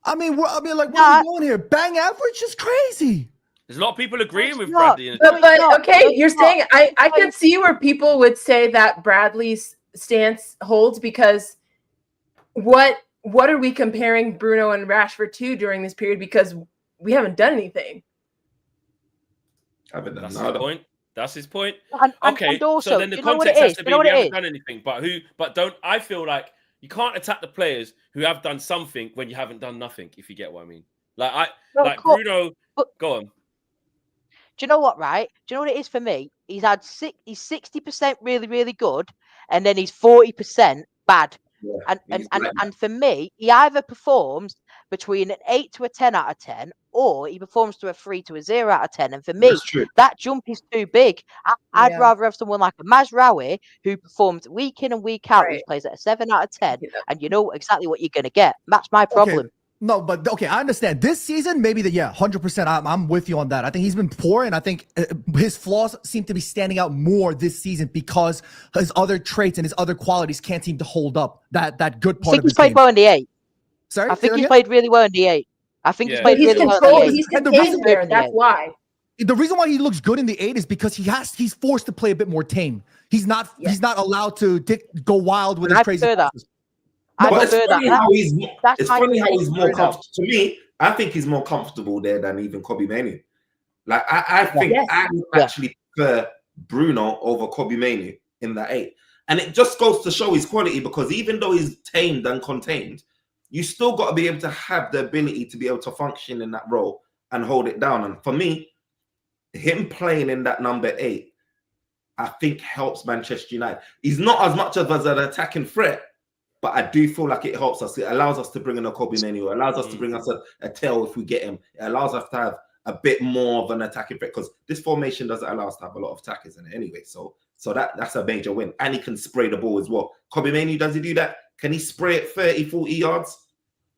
I mean, what are we doing here? Bang average is crazy. There's a lot of people agreeing with Bradley. But okay, you're saying I can see where people would say that Bradley's stance holds because what are we comparing Bruno and Rashford to during this period? Because we haven't done anything. That's his point. And also, so then the context has to be we haven't done anything. But I feel like you can't attack the players who have done something when you haven't done nothing, if you get what I mean. Bruno, go on. Do you know what, right? Do you know what it is for me? He's 60% really, really good, and then he's 40% bad. Yeah, and for me, he either performs between an 8 to a 10 out of 10, or he performs to a 3 to a 0 out of 10. And for me, that jump is too big. I'd rather have someone like a Mazraoui who performs week in and week out, who plays at a 7 out of 10, and you know exactly what you're going to get. That's my problem. Okay. No, but okay, I understand. This season, maybe 100%. I'm with you on that. I think he's been poor, and I think his flaws seem to be standing out more this season because his other traits and his other qualities can't seem to hold up that good part of his game. He's played well in the 8. Sorry? I think he's played really well in the 8. I think he's played really well in the 8. He's contained there. That's why. The reason why he looks good in the 8 is because he's forced to play a bit more tame. He's not allowed to go wild with his crazy passes. It's funny how he's more comfortable. To me, I think he's more comfortable there than even Kobe Manu. Like I think I would actually prefer Bruno over Kobe Manu in that 8. And it just goes to show his quality because even though he's tamed and contained, you still got to be able to have the ability to be able to function in that role and hold it down. And for me, him playing in that number 8, I think helps Manchester United. He's not as much of an attacking threat, but I do feel like it helps us. It allows us to bring in a Kobe Manu. It allows us to bring us a tail if we get him. It allows us to have a bit more of an attacking threat because this formation doesn't allow us to have a lot of attackers in it anyway. So that's a major win. And he can spray the ball as well. Kobe Manu, does he do that? Can he spray it 30, 40 yards?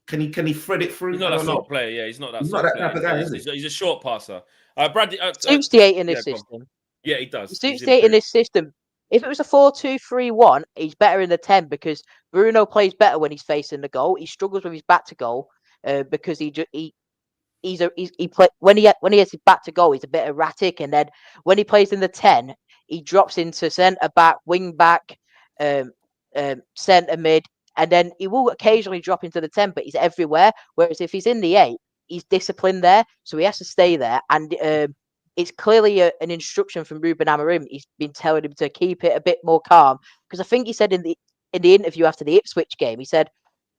Can he thread it through? He's not that sort of player. Yeah, he's not that type of guy, is he? He's a short passer. Bradley suits the 8 in this system. Yeah, he does. He suits the 8 in this system. If it was a 4-2-3-1, he's better in the 10 because Bruno plays better when he's facing the goal. He struggles with his back to goal because when he has his back to goal, he's a bit erratic. And then when he plays in the 10, he drops into centre back, wing back, centre mid, and then he will occasionally drop into the 10, but he's everywhere. Whereas if he's in the 8, he's disciplined there, so he has to stay there. And it's clearly an instruction from Ruben Amorim. He's been telling him to keep it a bit more calm, because I think he said in the interview after the Ipswich game, he said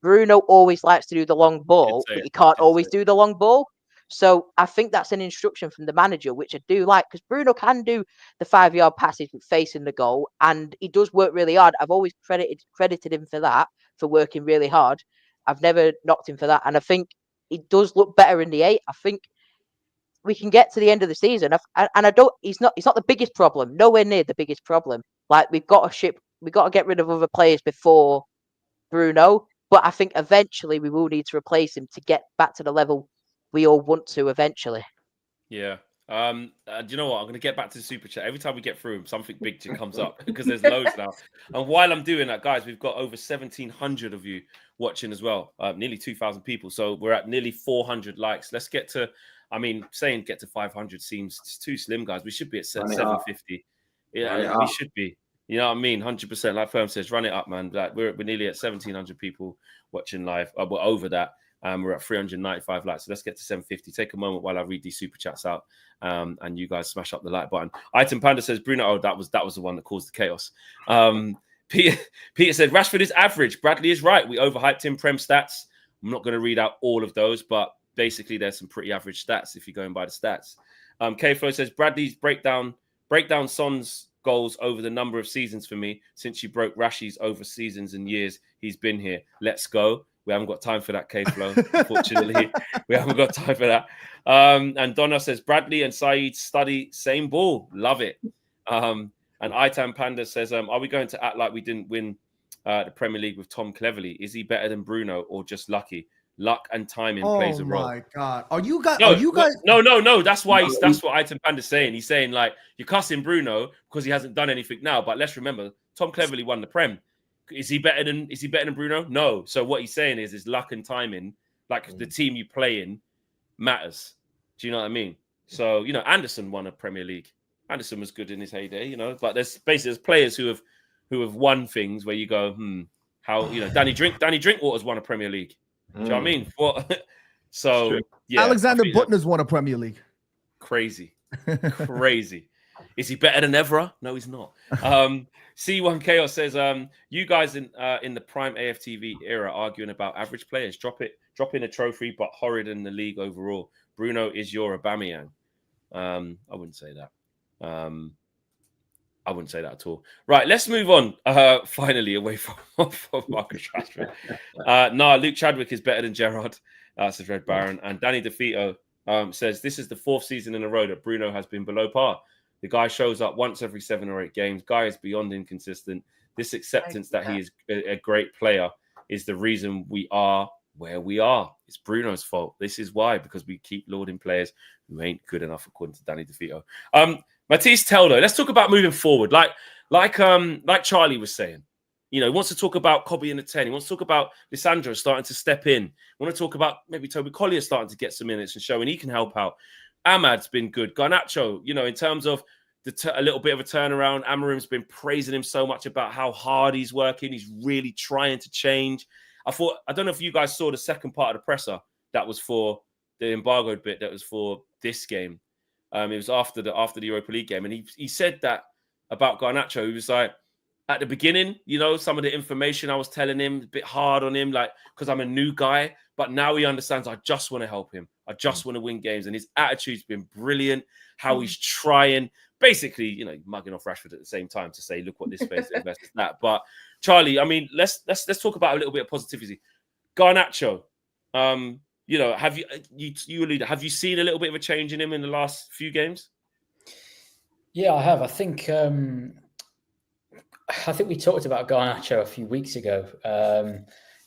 Bruno always likes to do the long ball, but you can't always do the long ball. So I think that's an instruction from the manager, which I do like, because Bruno can do the 5-yard passes facing the goal, and he does work really hard. I've always credited him for that, for working really hard. I've never knocked him for that, and I think he does look better in the 8. I think we can get to the end of the season, and I don't. He's not the biggest problem. Nowhere near the biggest problem. Like, we've got to get rid of other players before Bruno. But I think eventually we will need to replace him to get back to the level we all want to eventually. Yeah. Do you know what? I'm going to get back to the super chat. Every time we get through them, something big comes up because there's loads now. And while I'm doing that, guys, we've got over 1,700 of you watching as well. Nearly 2,000 people. So we're at nearly 400 likes. Let's get to, saying get to 500 seems too slim, guys. We should be at 750. Yeah, we should be. You know what I mean? 100%. Like Firm says, run it up, man. Like we're nearly at 1,700 people watching live. We're over that. We're at 395 likes. So let's get to 750. Take a moment while I read these super chats out. And you guys smash up the like button. Item Panda says, Bruno, oh, that was the one that caused the chaos. Peter said, Rashford is average. Bradley is right. We overhyped him. Prem stats. I'm not going to read out all of those, but basically there's some pretty average stats if you're going by the stats. K-Flow says, Bradley's breakdown Son's goals over the number of seasons for me since you broke Rashi's over seasons and years he's been here. Let's go. We haven't got time for that, K-Flow. Unfortunately, we haven't got time for that. And Donna says, Bradley and Saeed study same ball. Love it. And Itam Panda says, are we going to act like we didn't win the Premier League with Tom Cleverley? Is he better than Bruno or just lucky? Luck and timing plays a role. Oh my God. Are you guys? No. That's what Item Panda's saying. He's saying, like, you're cussing Bruno because he hasn't done anything now. But let's remember, Tom Cleverley won the Prem. Is he better than Bruno? No. So what he's saying is luck and timing, like the team you play in, matters. Do you know what I mean? So, Anderson won a Premier League. Anderson was good in his heyday, but there's players who have won things where you go, how, Danny Drinkwater's won a Premier League. Do you know what I mean? What? So yeah, Alexander Butner's won a Premier League. Crazy. Is he better than Evra? No, he's not. C1 Chaos says, you guys in the prime AFTV era arguing about average players. Drop in a trophy, but horrid in the league overall. Bruno is your Aubameyang. I wouldn't say that. I wouldn't say that at all. Right, let's move on. Finally, away from Marcus Rashford. Luke Chadwick is better than Gerrard, says Red Baron. And Danny DeFito says, this is the 4th season in a row that Bruno has been below par. The guy shows up once every 7 or 8 games. Guy is beyond inconsistent. This acceptance that he is a great player is the reason we are where we are. It's Bruno's fault. This is why, because we keep lauding players who ain't good enough, according to Danny DeFito. Matisse Teldo, let's talk about moving forward. Like Charlie was saying, he wants to talk about Kobe in the 10. He wants to talk about Lissandro starting to step in. We want to talk about maybe Toby Collier starting to get some minutes and showing he can help out. Ahmad's been good. Garnacho, in terms of a little bit of a turnaround, Amarim's been praising him so much about how hard he's working. He's really trying to change. I don't know if you guys saw the second part of the presser that was for the embargoed bit that was for this game. It was after the Europa League game. And he said that about Garnacho. He was like, at the beginning, some of the information I was telling him, a bit hard on him, like, because I'm a new guy. But now he understands I just want to help him. I just want to win games. And his attitude's been brilliant, how he's trying. Basically, mugging off Rashford at the same time to say, look what this face is, that. But Charlie, let's talk about a little bit of positivity. Garnacho, have you seen a little bit of a change in him in the last few games? Yeah, I have. I think we talked about Garnacho a few weeks ago.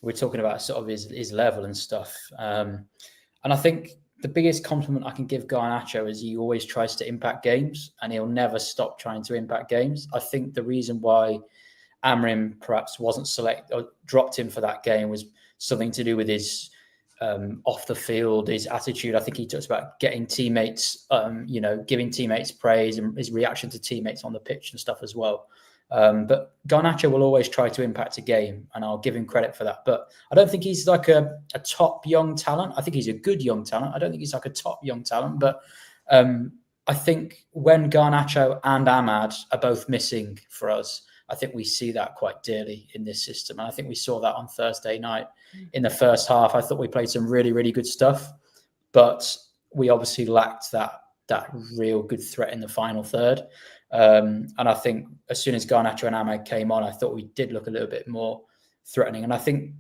We're talking about sort of his level and stuff. And I think the biggest compliment I can give Garnacho is he always tries to impact games and he'll never stop trying to impact games. I think the reason why Amorim perhaps wasn't selected or dropped him for that game was something to do with his off the field, his attitude. I think he talks about getting teammates, giving teammates praise and his reaction to teammates on the pitch and stuff as well. But Garnacho will always try to impact a game, and I'll give him credit for that. But I don't think he's like a top young talent. I think he's a good young talent. I don't think he's like a top young talent, but I think when Garnacho and Ahmad are both missing for us, I think we see that quite dearly in this system. And I think we saw that on Thursday night in the first half. I thought we played some really, really good stuff, but we obviously lacked that real good threat in the final third. And I think as soon as Garnacho and Ahmad came on, I thought we did look a little bit more threatening. And I think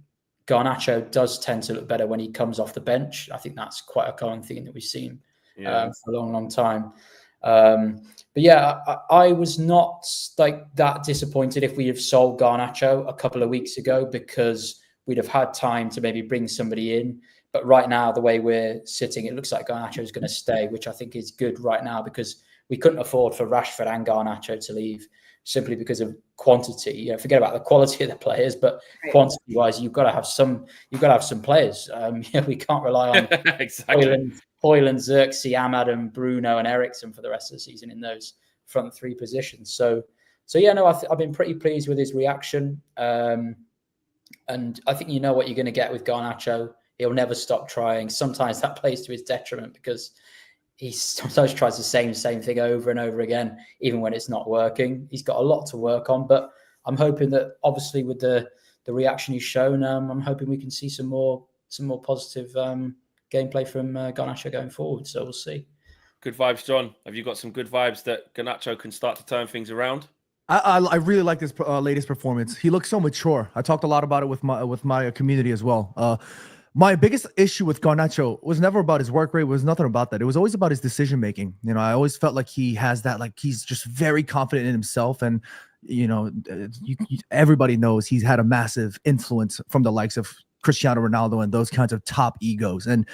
Garnacho does tend to look better when he comes off the bench. I think that's quite a common thing that we've seen for a long, long time. But yeah, I was not like that disappointed if we have sold Garnacho a couple of weeks ago, because we'd have had time to maybe bring somebody in. But right now, the way we're sitting, it looks like Garnacho is going to stay, which I think is good right now, because we couldn't afford for Rashford and Garnacho to leave simply because of quantity. You know, forget about the quality of the players, but quantity-wise, you've got to have some. You've got to have some players. We can't rely on exactly. Hoyland, Xerxes, Ahmad, and Bruno and Eriksen for the rest of the season in those front three positions. So yeah, no, I've been pretty pleased with his reaction, and I think you know what you're going to get with Garnacho. He'll never stop trying. Sometimes that plays to his detriment, because he sometimes tries the same thing over and over again, even when it's not working. He's got a lot to work on, but I'm hoping that obviously with the reaction he's shown, I'm hoping we can see some more positive gameplay from Garnacho going forward. So we'll see. Good vibes, John. Have you got some good vibes that Garnacho can start to turn things around? I really like this latest performance. He looks so mature. I talked a lot about it with my community as well. My biggest issue with Garnacho was never about his work rate. It was nothing about that. It was always about his decision making. You know, I always felt like he has that, like he's just very confident in himself, and you know, everybody knows he's had a massive influence from the likes of Cristiano Ronaldo and those kinds of top egos. And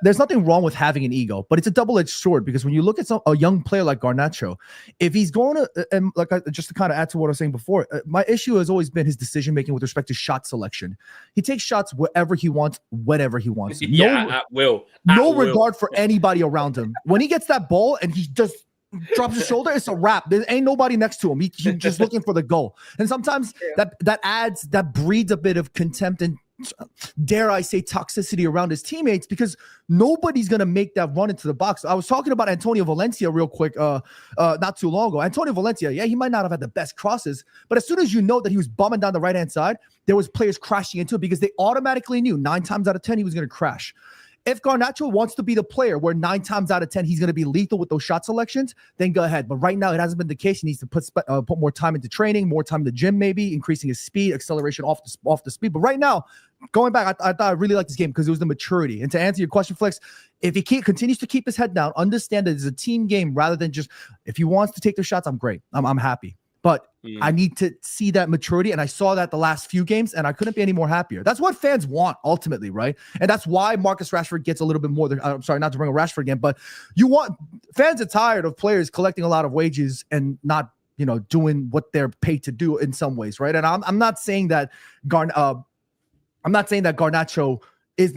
there's nothing wrong with having an ego, but it's a double-edged sword, because when you look at a young player like Garnacho, if he's going to, and like just to kind of add to what I was saying before, my issue has always been his decision-making with respect to shot selection. He takes shots wherever he wants, whenever he wants. At will. No regard for anybody around him. When he gets that ball and he just drops his shoulder, it's a wrap. There ain't nobody next to him. He's just looking for the goal. And sometimes that breeds a bit of contempt and, dare I say, toxicity around his teammates, because nobody's going to make that run into the box. I was talking about Antonio Valencia real quick not too long ago. Antonio Valencia, yeah, he might not have had the best crosses, but as soon as you know that he was bombing down the right-hand side, there was players crashing into it, because they automatically knew 9 times out of 10 he was going to crash. If Garnacho wants to be the player where 9 times out of 10 he's going to be lethal with those shot selections, then go ahead. But right now it hasn't been the case. He needs to put more time into training, more time in the gym, maybe increasing his speed, acceleration off the speed. But right now, going back, I thought I really liked this game because it was the maturity. And to answer your question, Flex, if he continues to keep his head down, understand that it's a team game rather than just, if he wants to take the shots, I'm great. I'm happy. But I need to see that maturity, and I saw that the last few games, and I couldn't be any more happier. That's what fans want ultimately, right? And that's why Marcus Rashford gets a little bit more. I'm sorry, not to bring a Rashford again, but fans are tired of players collecting a lot of wages and not, you know, doing what they're paid to do in some ways, right? And I'm not saying that Garnacho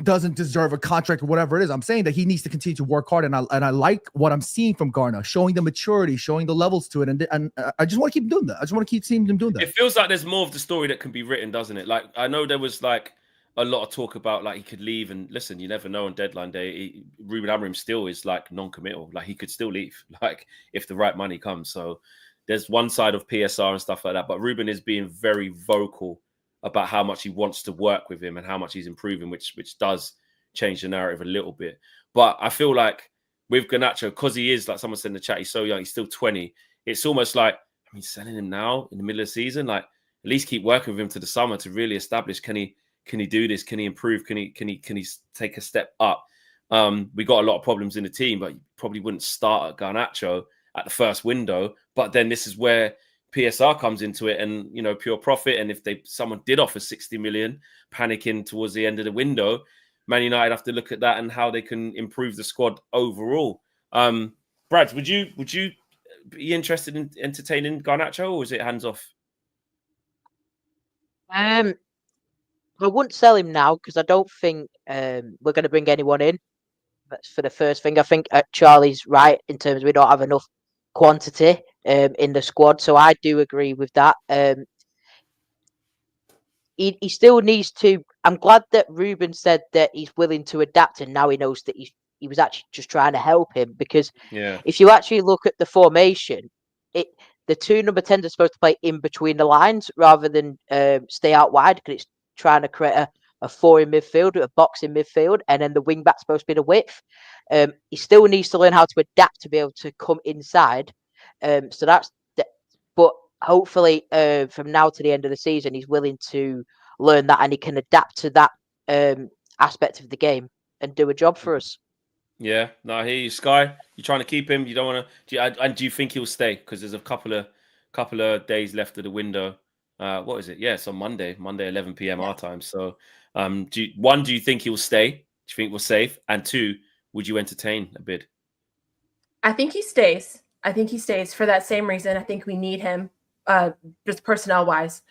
doesn't deserve a contract or whatever it is. I'm saying that he needs to continue to work hard, and I like what I'm seeing from Garna, showing the maturity, showing the levels to it, and I just want to keep doing that. I just want to keep seeing him doing that. It feels like there's more of the story that can be written, doesn't it? Like, I know there was like a lot of talk about like he could leave, and listen, you never know on deadline day. Ruben Amorim still is like non-committal. Like, he could still leave, like if the right money comes. So there's one side of PSR and stuff like that, but Ruben is being very vocal about how much he wants to work with him and how much he's improving, which does change the narrative a little bit. But I feel like with Garnacho, because he is, like someone said in the chat, he's so young, he's still 20. It's almost like, I mean, selling him now in the middle of the season, like at least keep working with him to the summer to really establish, can he do this? Can he improve? Can he take a step up? We got a lot of problems in the team, but you probably wouldn't start at Garnacho at the first window. But then this is where PSR comes into it, and you know, pure profit. And if someone did offer 60 million, panicking towards the end of the window, Man United have to look at that and how they can improve the squad overall. Brad, would you be interested in entertaining Garnacho, or is it hands off? I wouldn't sell him now because I don't think we're going to bring anyone in. That's for the first thing. I think Charlie's right in terms of we don't have enough quantity in the squad, so I do agree with that. He still needs to. I'm glad that Ruben said that he's willing to adapt, and now he knows that he's he was actually just trying to help him. Because Yeah. if you actually look at the formation, the 2 number 10s are supposed to play in between the lines rather than stay out wide, because it's trying to create a 4 in midfield, a box in midfield, and then the wing back's supposed to be the width. He still needs to learn how to adapt to be able to come inside. So that's but hopefully from now to the end of the season, he's willing to learn that and he can adapt to that aspect of the game and do a job for us. Yeah, no, I hear you, Sky. You're trying to keep him. You don't want to. And do you think he'll stay? Because there's a couple of days left of the window. What is it? Yeah, it's on Monday, 11 p.m. our time. So, do you think he'll stay? Do you think we're safe? And 2, would you entertain a bid? I think he stays. For that same reason. I think we need him, just personnel wise.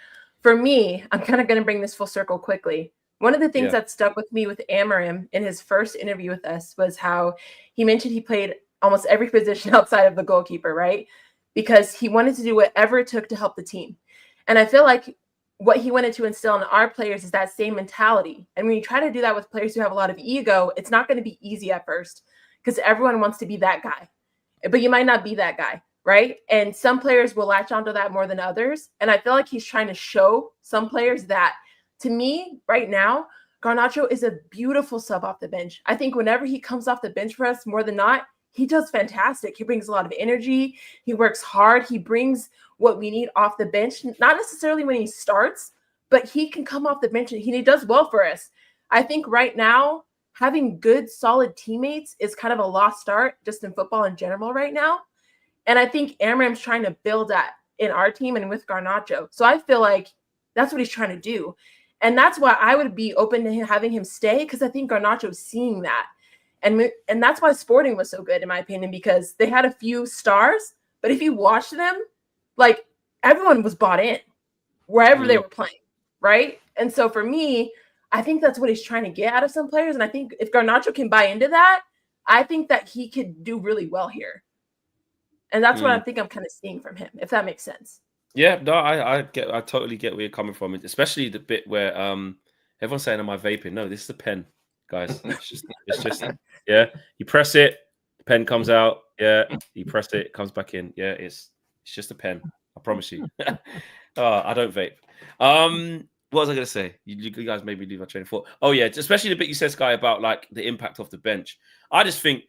For me, I'm kind of going to bring this full circle quickly. One of the things that stuck with me with Amarim in his first interview with us was how he mentioned he played almost every position outside of the goalkeeper, right? Because he wanted to do whatever it took to help the team. And I feel like what he wanted to instill in our players is that same mentality. And when you try to do that with players who have a lot of ego, it's not going to be easy at first because everyone wants to be that guy. But you might not be that guy, right? And some players will latch onto that more than others. And I feel like he's trying to show some players that, to me, right now, Garnacho is a beautiful sub off the bench. I think whenever he comes off the bench for us, more than not, he does fantastic. He brings a lot of energy. He works hard. He brings what we need off the bench, not necessarily when he starts, but he can come off the bench and he does well for us. I think right now, having good, solid teammates is kind of a lost art just in football in general right now. And I think Amarim's trying to build that in our team and with Garnacho. So I feel like that's what he's trying to do. And that's why I would be open to having him stay, because I think Garnacho's seeing that. And that's why Sporting was so good, in my opinion, because they had a few stars, but if you watched them, like, everyone was bought in wherever they were playing, right? And so for me, I think that's what he's trying to get out of some players. And I think if Garnacho can buy into that, I think that he could do really well here. And that's what I think I'm kind of seeing from him, if that makes sense. Yeah, no, I totally get where you're coming from, especially the bit where everyone's saying, "Am I vaping?" No, this is the pen, guys. It's just yeah. You press it, the pen comes out. Yeah, you press it, it comes back in. Yeah, it's just a pen. I promise you. I don't vape. What was I going to say? You guys made me leave my train of thought. Oh yeah, especially the bit you said, Sky, about like the impact off the bench. I just think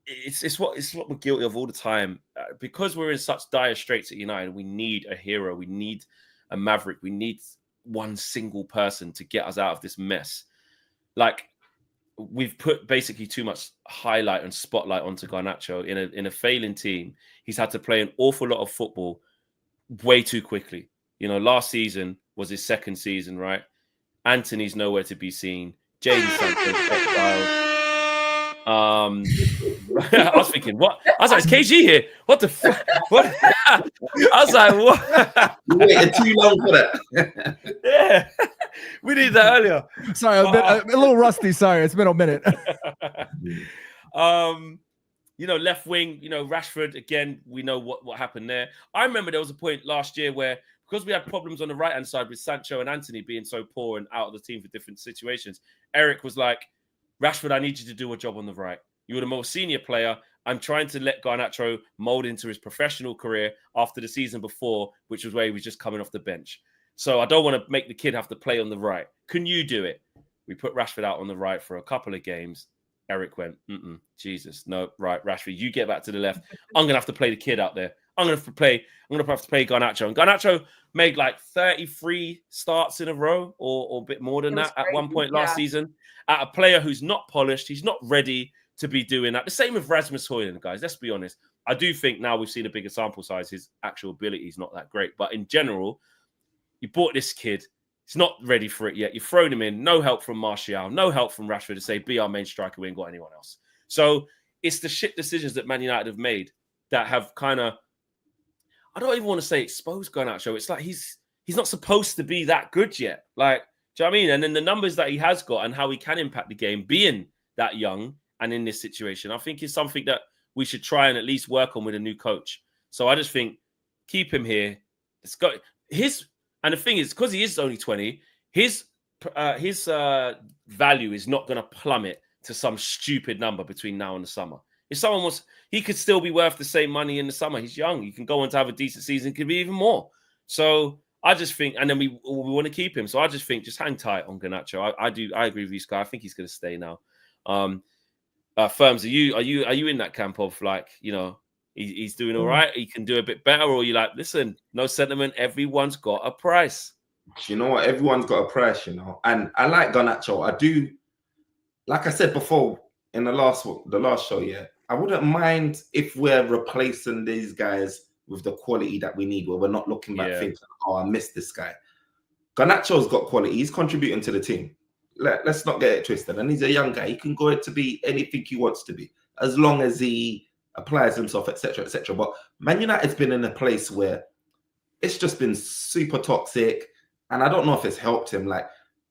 it's what we're guilty of all the time, because we're in such dire straits at United. We need a hero. We need a maverick. We need one single person to get us out of this mess. Like, we've put basically too much highlight and spotlight onto Garnacho in a failing team. He's had to play an awful lot of football way too quickly. You know, last season was his second season, right? Anthony's nowhere to be seen. Jadon Sancho's exiled. I was thinking, what? I was like, is KG here? What the fuck? What? I was like, what? You waited too long for that. Yeah, we did that earlier. Sorry, a little rusty. Sorry, it's been a minute. You know, left wing, you know, Rashford, again, we know what happened there. I remember there was a point last year where, because we had problems on the right-hand side with Sancho and Anthony being so poor and out of the team for different situations, Eric was like, Rashford, I need you to do a job on the right. You're the most senior player. I'm trying to let Garnacho mold into his professional career after the season before, which was where he was just coming off the bench. So I don't want to make the kid have to play on the right. Can you do it? We put Rashford out on the right for a couple of games. Eric went, Jesus, no, right, Rashford, you get back to the left. I'm gonna have to play the kid out there. I'm gonna have to play Garnacho. And Garnacho made like 33 starts in a row, or a bit more than that at one point last season. At a player who's not polished, he's not ready to be doing that. The same with Rasmus Højlund, guys. Let's be honest. I do think now we've seen a bigger sample size, his actual ability is not that great. But in general, you bought this kid. He's not ready for it yet. You've thrown him in. No help from Martial. No help from Rashford to say, be our main striker. We ain't got anyone else. So it's the shit decisions that Man United have made that have kind of, I don't even want to say exposed Garnacho. It's like he's not supposed to be that good yet. Like, do you know what I mean? And then the numbers that he has got and how he can impact the game being that young and in this situation, I think is something that we should try and at least work on with a new coach. So I just think keep him here. It's got his, and the thing is, because he is only 20, his value is not going to plummet to some stupid number between now and the summer. If someone wants, he could still be worth the same money in the summer. He's young. He can go on to have a decent season. Could be even more. So I just think, and then we want to keep him. So I just think, just hang tight on Garnacho. I agree with you, Sky. I think he's going to stay now. Firms, are you in that camp of like, you know, he's doing all right, he can do a bit better, or you like, listen, no sentiment, everyone's got a price? You know what? Everyone's got a price, you know. And I like Garnacho. I do, like I said before in the last show, yeah, I wouldn't mind if we're replacing these guys with the quality that we need, where we're not looking back thinking, oh, I missed this guy. Garnacho's got quality. He's contributing to the team. Let's not get it twisted. And he's a young guy. He can go to be anything he wants to be, as long as he applies himself, etc., etc. But Man United's been in a place where it's just been super toxic, and I don't know if it's helped him. Like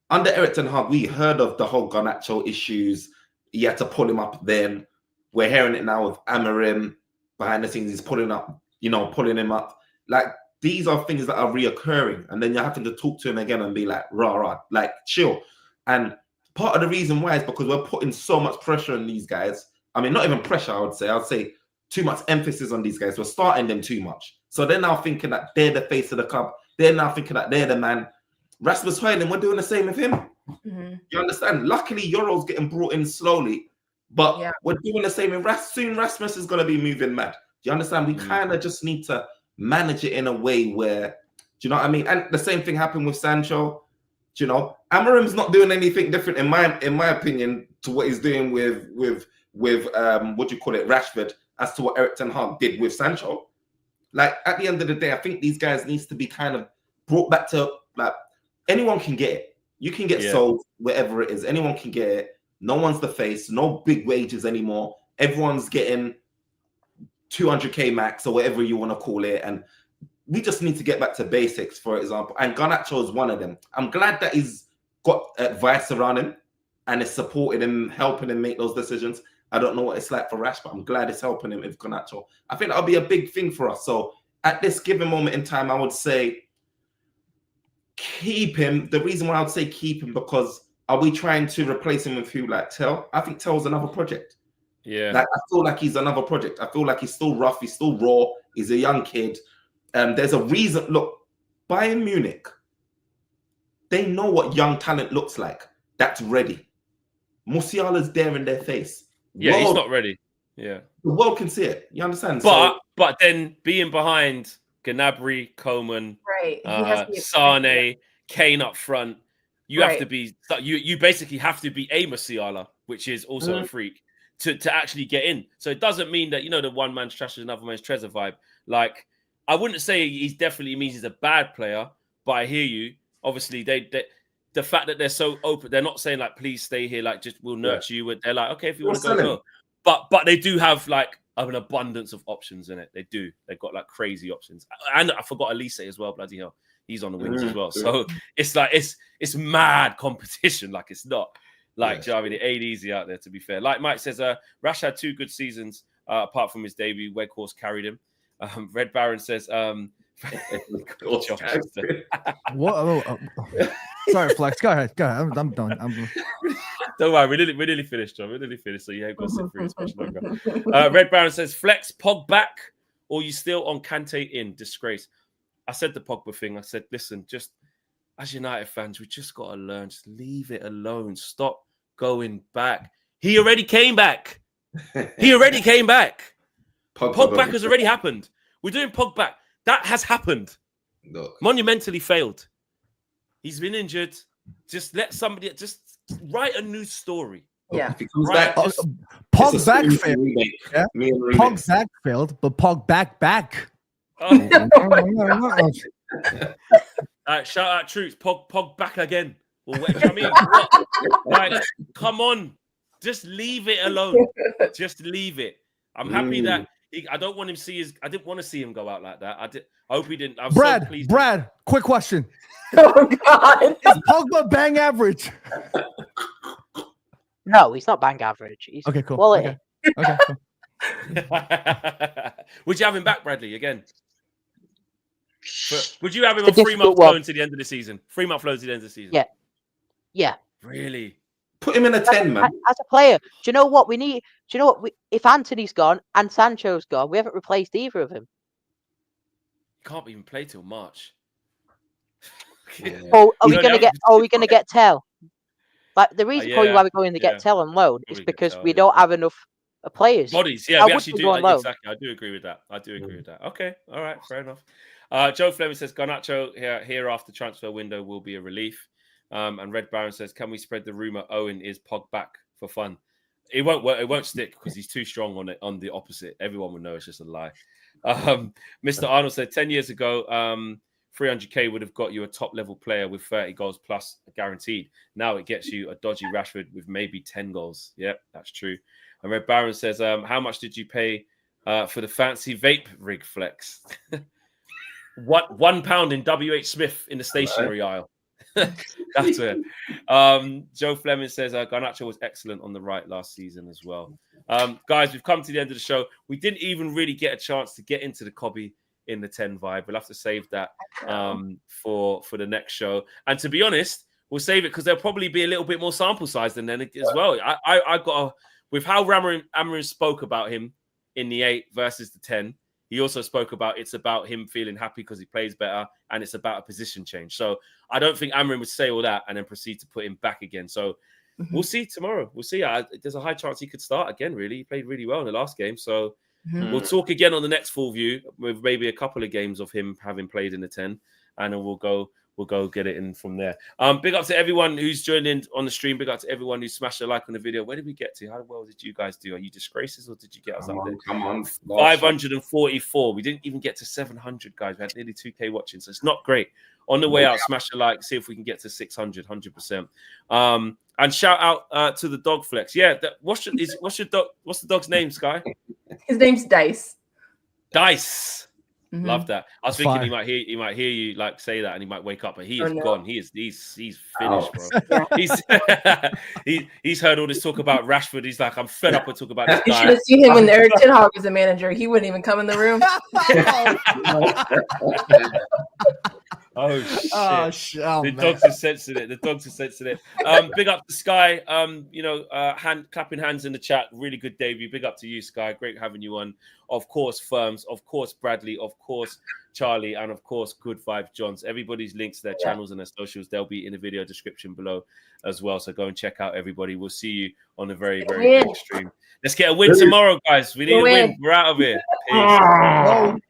under Erik ten Hag, we heard of the whole Garnacho issues. He had to pull him up then. We're hearing it now with Amorim behind the scenes. He's pulling him up. Like, these are things that are reoccurring. And then you're having to talk to him again and be like, rah, like, chill. And part of the reason why is because we're putting so much pressure on these guys. I mean, not even pressure, I would say too much emphasis on these guys. We're starting them too much. So they're now thinking that they're the face of the club. They're now thinking that they're the man. Rasmus Højlund, we're doing the same with him. Mm-hmm. You understand? Luckily, Euro's getting brought in slowly. But we're doing the same. Soon Rasmus is going to be moving mad. Do you understand? We kind of just need to manage it in a way where, do you know what I mean? And the same thing happened with Sancho. Do you know, Amorim's not doing anything different in my opinion to what he's doing with what do you call it, Rashford, as to what Erik ten Hag did with Sancho. Like, at the end of the day, I think these guys needs to be kind of brought back to, like, anyone can get it. You can get sold wherever it is. Anyone can get it. No one's the face. No big wages anymore. Everyone's getting 200k max or whatever you want to call it. And we just need to get back to basics, for example. And Garnacho is one of them. I'm glad that he's got advice around him and is supporting him, helping him make those decisions. I don't know what it's like for Rash, but I'm glad it's helping him with Garnacho. I think that'll be a big thing for us. So at this given moment in time, I would say keep him. The reason why I would say keep him, because are we trying to replace him with who, like Tell? I think Tell's another project. Yeah. Like, I feel like he's another project. I feel like he's still rough. He's still raw. He's a young kid. There's a reason. Look, Bayern Munich, they know what young talent looks like. That's ready. Musiala's there in their face. Yeah, he's not ready. Yeah. The world can see it. You understand? But then being behind Gnabry, Coman, Sane, Kane up front, you have to be. You basically have to be a Musiala, which is also a freak, to actually get in. So it doesn't mean that, you know, the one man's trash is another man's treasure vibe. Like, I wouldn't say he's definitely means he's a bad player, but I hear you. Obviously, they the fact that they're so open, they're not saying like, please stay here, like, just we'll nurture you. They're like, okay, if you want to go. But they do have like an abundance of options in it. They do. They've got like crazy options. And I forgot Elise as well. Bloody hell, he's on the wings as well. So it's like it's mad competition. Like, it's not like, do you know what I mean? It ain't easy out there, to be fair. Like Mike says, Rash had 2 good seasons apart from his debut. Weghorst carried him. Red Baron says, what? Sorry, Flex. Go ahead. I'm done. Don't worry, we're nearly finished, John. We're nearly finished, so you ain't got to sit through as much longer. Red Baron says, Flex, Pog back, or you still on Kante in? Disgrace. I said the Pogba thing. I said, listen, just as United fans, we just got to learn. Just leave it alone. Stop going back. He already came back. Pog back has already happened. We're doing Pog back. That has happened. Look. Monumentally failed. He's been injured. Just let somebody write a new story. Yeah. If he comes back, Pog back failed. Yeah. Pog back failed, but Pog back. Oh. Shout out Troops. Pog back again. Well, I mean, like, come on. Just leave it alone. Just leave it. I'm happy that I don't want him to see his. I didn't want to see him go out like that. I hope he didn't. I'm Brad, so pleased. Brad, quick question. Oh God. Is Pogba bang average? No, he's not bang average. He's okay, cool. quality. Okay, cool. Would you have him back, Bradley, again? Would you have him on 3 month loan to the end of the season? 3 month loan to the end of the season? Yeah. Really? Put him in a 10, man. As a player, do you know what we need? Do you know what? If Anthony's gone and Sancho's gone, we haven't replaced either of them. Can't even play till March. Oh, are we gonna get Tell? Like the reason probably why we're going to get Tell on loan is because we don't have enough players. Bodies, yeah, we actually do. Exactly, I do agree with that. Okay, all right, fair enough. Joe Fleming says Garnacho here after transfer window will be a relief. And Red Baron says, can we spread the rumor Owen is Pog back for fun? It won't work. It won't stick because he's too strong on it. On the opposite, everyone will know it's just a lie. Mr. Arnold said 10 years ago, 300k would have got you a top level player with 30 goals plus guaranteed. Now it gets you a dodgy Rashford with maybe 10 goals. Yep, that's true. And Red Baron says, how much did you pay for the fancy vape rig flex? What £1 in WH Smith in the stationery aisle. That's it. Joe Fleming says Garnacho was excellent on the right last season as well. Guys, we've come to the end of the show. We didn't even really get a chance to get into the Cobby in the 10 vibe. We'll have to save that for the next show. And to be honest, we'll save it because there'll probably be a little bit more sample size than then as well. I got with how Amarin spoke about him in the 8 versus the 10. He also spoke about it's about him feeling happy because he plays better, and it's about a position change. So I don't think Amarin would say all that and then proceed to put him back again. So we'll see tomorrow. We'll see. There's a high chance he could start again, really. He played really well in the last game. So we'll talk again on the next full view with maybe a couple of games of him having played in the 10, and then we'll go get it in from there. Big up to everyone who's joined in on the stream. Big up to everyone who smashed a like on the video. Where did we get to? How well did you guys do? Are you disgraces or did you get us up there? Come on. 544. We didn't even get to 700, guys. We had nearly 2K watching, so it's not great. On the way out, smash a like, see if we can get to 600, 100%. And shout out to the dog flex. Yeah, what's the dog's name, Sky? His name's Dice. Dice. Love that. I was thinking he might hear you like say that, and he might wake up, but he is gone. He's finished, bro. He's heard all this talk about Rashford. He's like, I'm fed up with talking about this guy. You should have seen him when Eric Ten Hag was a manager. He wouldn't even come in the room. Oh shit! The dogs are sensitive. Big up to Sky. Clapping hands in the chat. Really good debut. Big up to you, Sky. Great having you on. Of course, Firms. Of course, Bradley. Of course, Charlie. And of course, Good Vibe Johns. Everybody's links to their channels and their socials, they'll be in the video description below as well. So go and check out everybody. We'll see you on a very, very next stream. Let's get a win tomorrow, guys. We need a win. We're out of here. Peace.